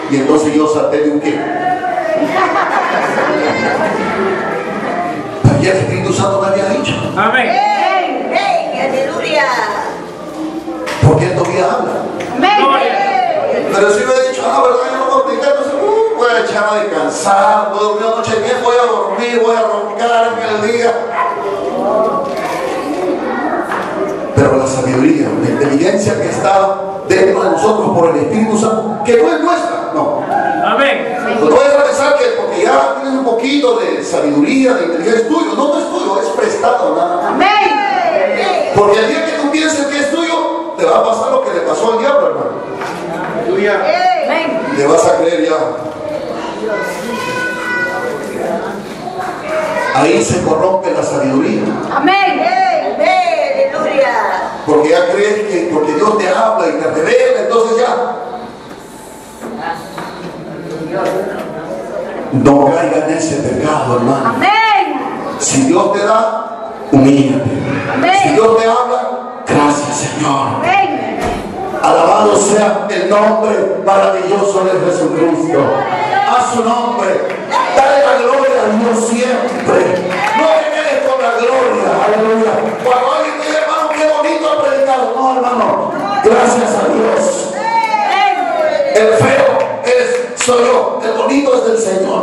Y entonces yo salté de un qué. Y el Espíritu Santo me había dicho. Amén. Aleluya. Porque él todavía habla. Pero si me he dicho, verdad, yo no voy a predicar, entonces voy a echar a descansar, voy a dormir anoche bien, voy a dormir, voy a roncar en el día. Pero la sabiduría, la inteligencia que está dentro de nosotros por el Espíritu Santo, que no es nuestra, no. Amén. No vayas a pensar que porque ya tienes un poquito de sabiduría, de inteligencia, es tuyo. No, no es tuyo, es prestado nada más. Amén. Porque el día que tú pienses que es tuyo, te va a pasar lo que le pasó al diablo, hermano. Amén. Le vas a creer ya. Ahí se corrompe la sabiduría. Amén. Aleluya. Porque ya crees que porque Dios te habla y te revela, entonces ya. No caiga en ese pecado, hermano. Amén. Si Dios te da, humíllate. Amén. Si Dios te habla, gracias, Señor. Amén. Alabado sea el nombre maravilloso de Jesucristo. A su nombre. Dale la gloria a Dios siempre. No te quedes con la gloria. Aleluya. Cuando alguien dice, hermano, qué bonito ha predicado. No, hermano. Gracias a Dios. El feo soy yo. El bonito es del Señor.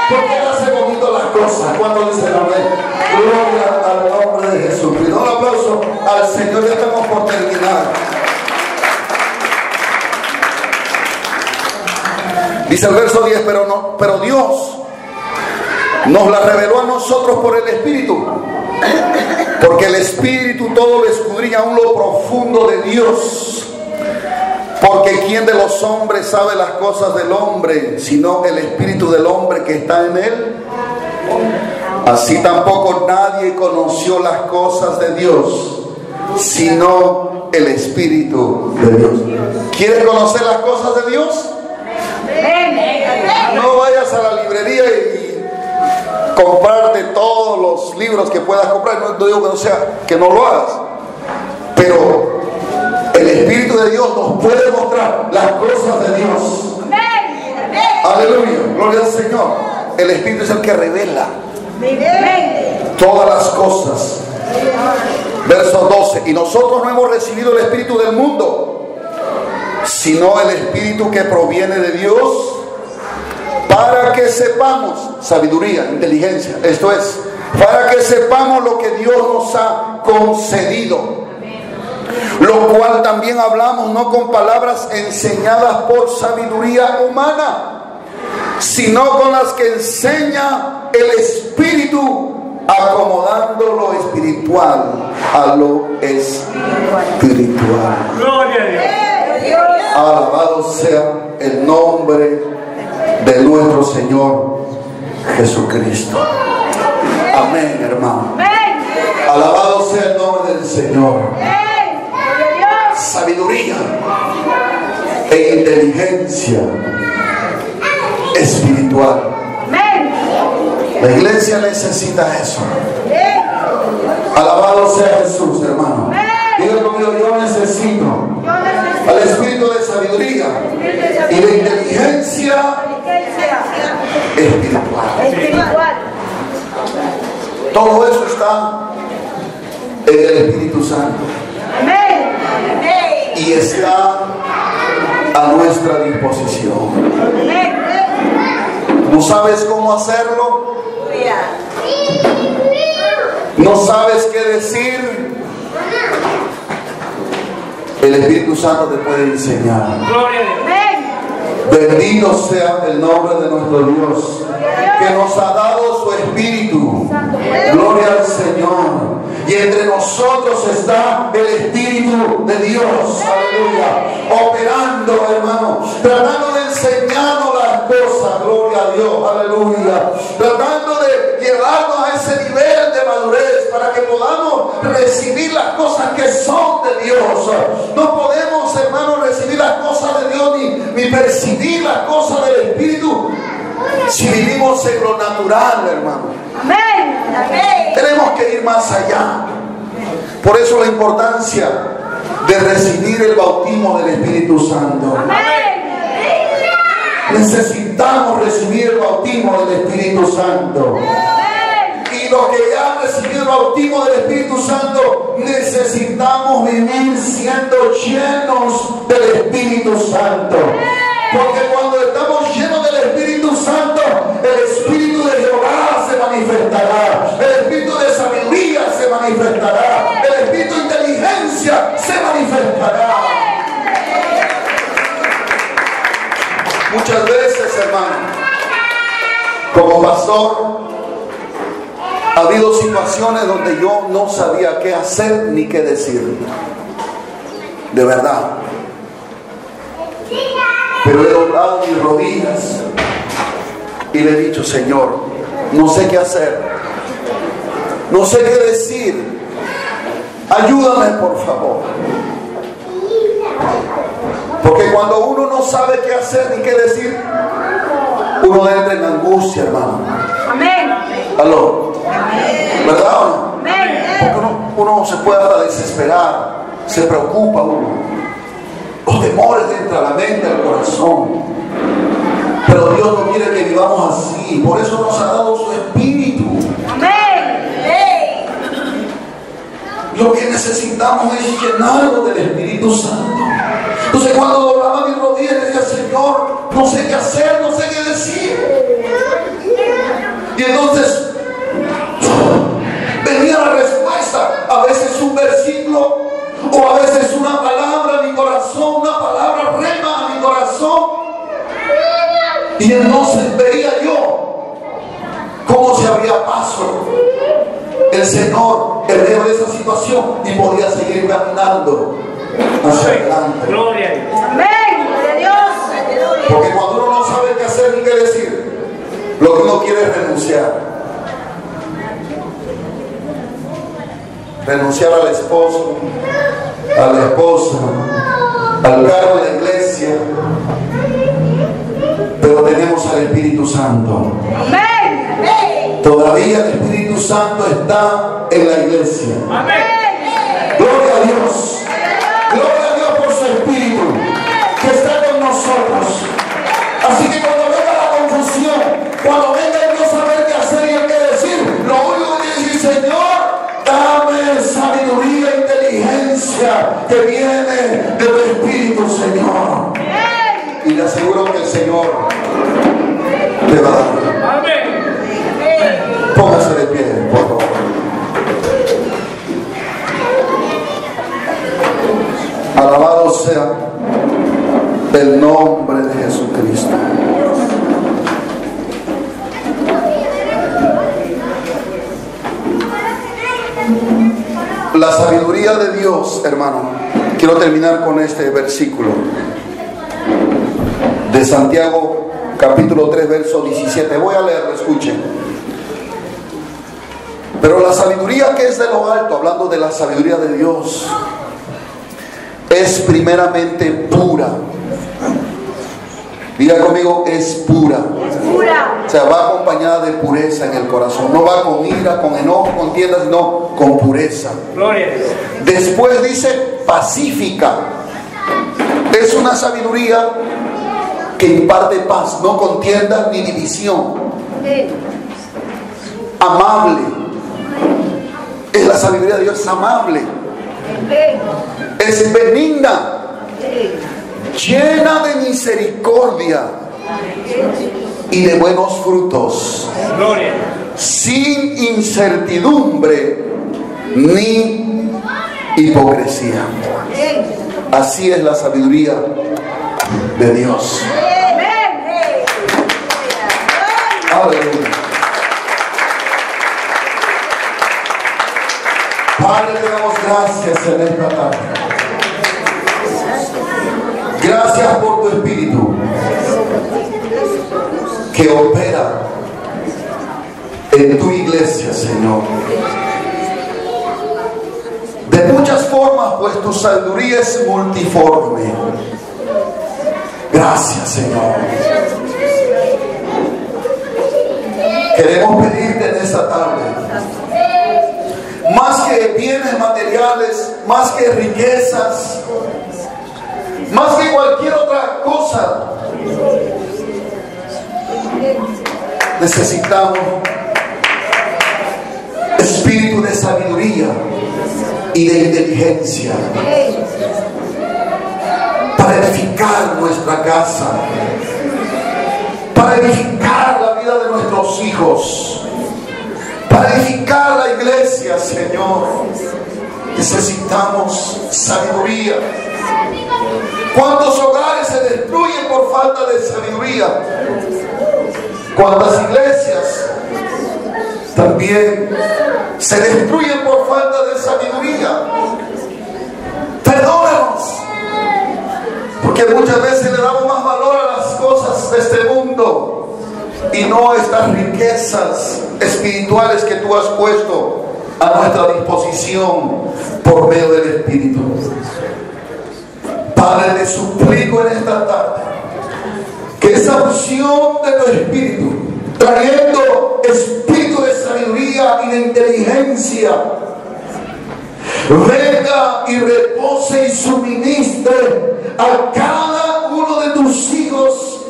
Porque Él hace bonito las cosas. Cuando dice amén. Gloria al nombre de Jesucristo. Un aplauso al Señor. Ya estamos por terminar. Dice el verso 10, pero Dios nos la reveló a nosotros por el Espíritu, porque el Espíritu todo lo escudriña aún lo profundo de Dios. Porque ¿quién de los hombres sabe las cosas del hombre, sino el Espíritu del hombre que está en él? Así tampoco nadie conoció las cosas de Dios, sino el Espíritu de Dios. ¿Quieres conocer las cosas de Dios? No vayas a la librería y comprarte todos los libros que puedas comprar. No digo que no sea, que no lo hagas, pero el Espíritu de Dios nos puede mostrar las cosas de Dios. Aleluya, gloria al Señor. El Espíritu es el que revela todas las cosas. Verso 12. Y nosotros no hemos recibido el Espíritu del mundo, sino el Espíritu que proviene de Dios, para que sepamos, sabiduría, inteligencia, esto es, para que sepamos lo que Dios nos ha concedido, lo cual también hablamos no con palabras enseñadas por sabiduría humana, sino con las que enseña el Espíritu, acomodando lo espiritual a lo espiritual. Gloria a Dios. Alabado sea el nombre de nuestro Señor Jesucristo. Amén, hermano. Alabado sea el nombre del Señor. Sabiduría e inteligencia espiritual. La iglesia necesita eso. Alabado sea Jesús, hermano. Diga conmigo, yo necesito al espíritu de sabiduría y de inteligencia espiritual. Todo eso está en el Espíritu Santo. y está a nuestra disposición. ¿No sabes cómo hacerlo? ¿No sabes qué decir? El Espíritu Santo te puede enseñar. Gloria a Dios. Bendito sea el nombre de nuestro Dios, que nos ha dado su Espíritu. Gloria al Señor. Y entre nosotros está el Espíritu de Dios, aleluya, operando, hermano, tratando de enseñarnos las cosas, gloria a Dios, aleluya, tratando de llevarnos a ese nivel de madurez para que podamos recibir las cosas que son de Dios. No podemos, hermano, recibir las cosas de Dios ni percibir las cosas del Espíritu si vivimos en lo natural, hermano. Amén. Amén. Tenemos que ir más allá. Por eso la importancia de recibir el bautismo del Espíritu Santo. Amén. Necesitamos recibir el bautismo del Espíritu Santo. Y los que ya han recibido el bautismo del Espíritu Santo, necesitamos vivir siendo llenos del Espíritu Santo. Porque cuando estamos llenos del Espíritu Santo, el Espíritu de Jehová se manifestará, el Espíritu de sabiduría se manifestará, el Espíritu de inteligencia se manifestará. Muchas veces, hermano, como pastor, ha habido situaciones donde yo no sabía qué hacer ni qué decir. De verdad. Pero he doblado mis rodillas y le he dicho: Señor, no sé qué hacer, no sé qué decir, ayúdame por favor. Porque cuando uno no sabe qué hacer ni qué decir, uno entra en angustia, hermano. Amén. ¿Aló? ¿Verdad o no? Amén. Porque uno se puede hasta desesperar, se preocupa uno. Los temores entran a la mente, al corazón. Pero Dios no quiere que vivamos así. Por eso nos ha dado su Espíritu. Amén. Lo que necesitamos es llenarnos del Espíritu Santo. Entonces, cuando doblaba mis rodillas, le decía: Señor, no sé qué hacer, no sé qué decir. Y entonces venía la respuesta. A veces un versículo, o a veces una palabra a mi corazón, una palabra rema a mi corazón. Y entonces veía yo cómo se abría paso el Señor en medio de esa situación y podía seguir caminando hacia adelante. Gloria a Dios. Amén. Gloria a Dios. Porque cuando uno no sabe qué hacer ni qué decir, lo que uno quiere es renunciar. Renunciar al esposo, a la esposa, al cargo de la iglesia. Pero tenemos al Espíritu Santo. Amén. Todavía el Espíritu Santo está en la iglesia. Amén. Gloria a Dios. Gloria a Dios por su Espíritu que está con nosotros. Así que cuando venga la confusión, cuando venga el no saber qué hacer y qué decir, lo único que tiene que decir: Señor, dame sabiduría e inteligencia que viene de tu Espíritu, Señor. Y le aseguro que el Señor te va a dar. Amén. Póngase de pie, por favor. Alabado sea el nombre de Jesucristo. La sabiduría de Dios, hermano. Quiero terminar con este versículo de Santiago, capítulo 3, verso 17. Voy a leerlo, escuchen. Pero la sabiduría que es de lo alto, hablando de la sabiduría de Dios, es primeramente pura. Diga conmigo: es pura. Es pura. O sea, va acompañada de pureza en el corazón. No va con ira, con enojo, con tienda, sino con pureza. Gloria a Dios. Después dice pacífica. Es una sabiduría que imparte paz, no contienda ni división. Amable. Es la sabiduría de Dios, es amable. Es benigna. llena de misericordia y de buenos frutos, Gloria. sin incertidumbre ni hipocresía. Así es la sabiduría de Dios. Aleluya. Padre, te damos gracias en esta tarde. Gracias por tu Espíritu que opera en tu iglesia, Señor. De muchas formas, pues tu sabiduría es multiforme. Gracias, Señor. Queremos pedirte en esta tarde, más que bienes materiales, más que riquezas, más que cualquier otra cosa, necesitamos espíritu de sabiduría y de inteligencia para edificar nuestra casa, para edificar la vida de nuestros hijos, para edificar la iglesia, Señor. Necesitamos sabiduría. ¿Cuántos hogares se destruyen por falta de sabiduría? ¿Cuántas iglesias también se destruyen por falta de sabiduría? Perdónanos, porque muchas veces le damos más valor a las cosas de este mundo y no a estas riquezas espirituales que tú has puesto a nuestra disposición por medio del Espíritu. Padre, te suplico en esta tarde que esa unción de tu Espíritu, trayendo espíritu de sabiduría y de inteligencia, venga y repose y suministre a cada uno de tus hijos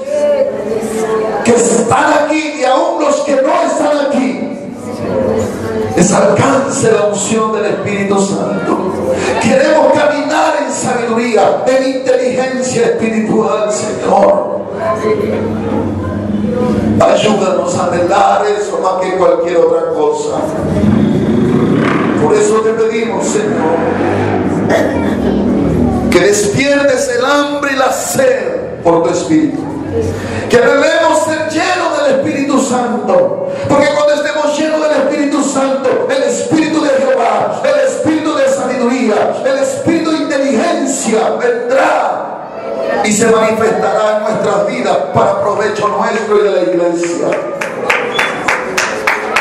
que están aquí y aún los que no están aquí. Les alcance la unción del Espíritu Santo. Queremos caminar en sabiduría, en inteligencia espiritual, Señor. Ayúdanos a anhelar eso más que cualquier otra cosa. Por eso te pedimos, Señor, que despiertes el hambre y la sed por tu Espíritu. Que debemos ser llenos del Espíritu Santo, porque cuando estemos llenos del Espíritu Santo, el Espíritu de Jehová, el Espíritu de sabiduría, el Espíritu de inteligencia vendrá y se manifestará en nuestras vidas para provecho nuestro y de la iglesia.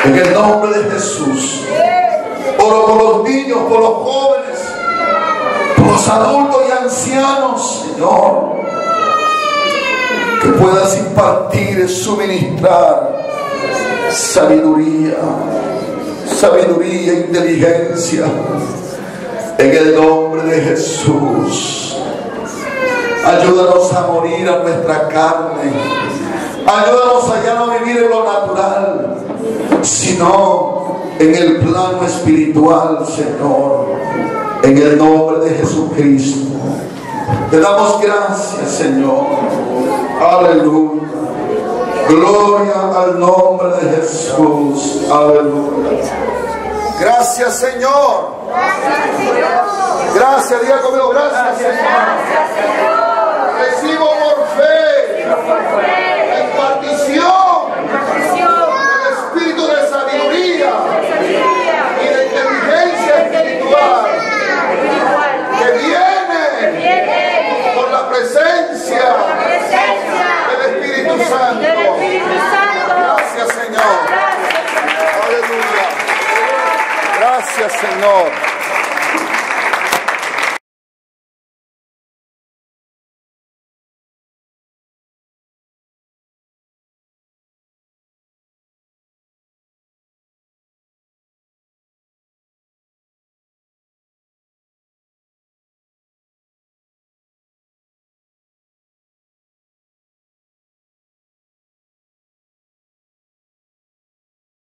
En el nombre de Jesús, oro por los niños, por los jóvenes, por los adultos y ancianos, Señor, que puedas impartir, suministrar sabiduría, inteligencia, en el nombre de Jesús. Ayúdanos a morir a nuestra carne. Ayúdanos a ya no vivir en lo natural, sino en el plano espiritual, Señor, en el nombre de Jesucristo. Te damos gracias, Señor. Aleluya. Gloria al nombre de Jesús. Aleluya. Gracias, Señor. Gracias, diga conmigo, gracias, Señor. Recibo por fe la impartición del espíritu de sabiduría y de inteligencia espiritual que viene por la presencia del Espíritu Santo. Gracias, Señor. Aleluya. Gracias, Señor.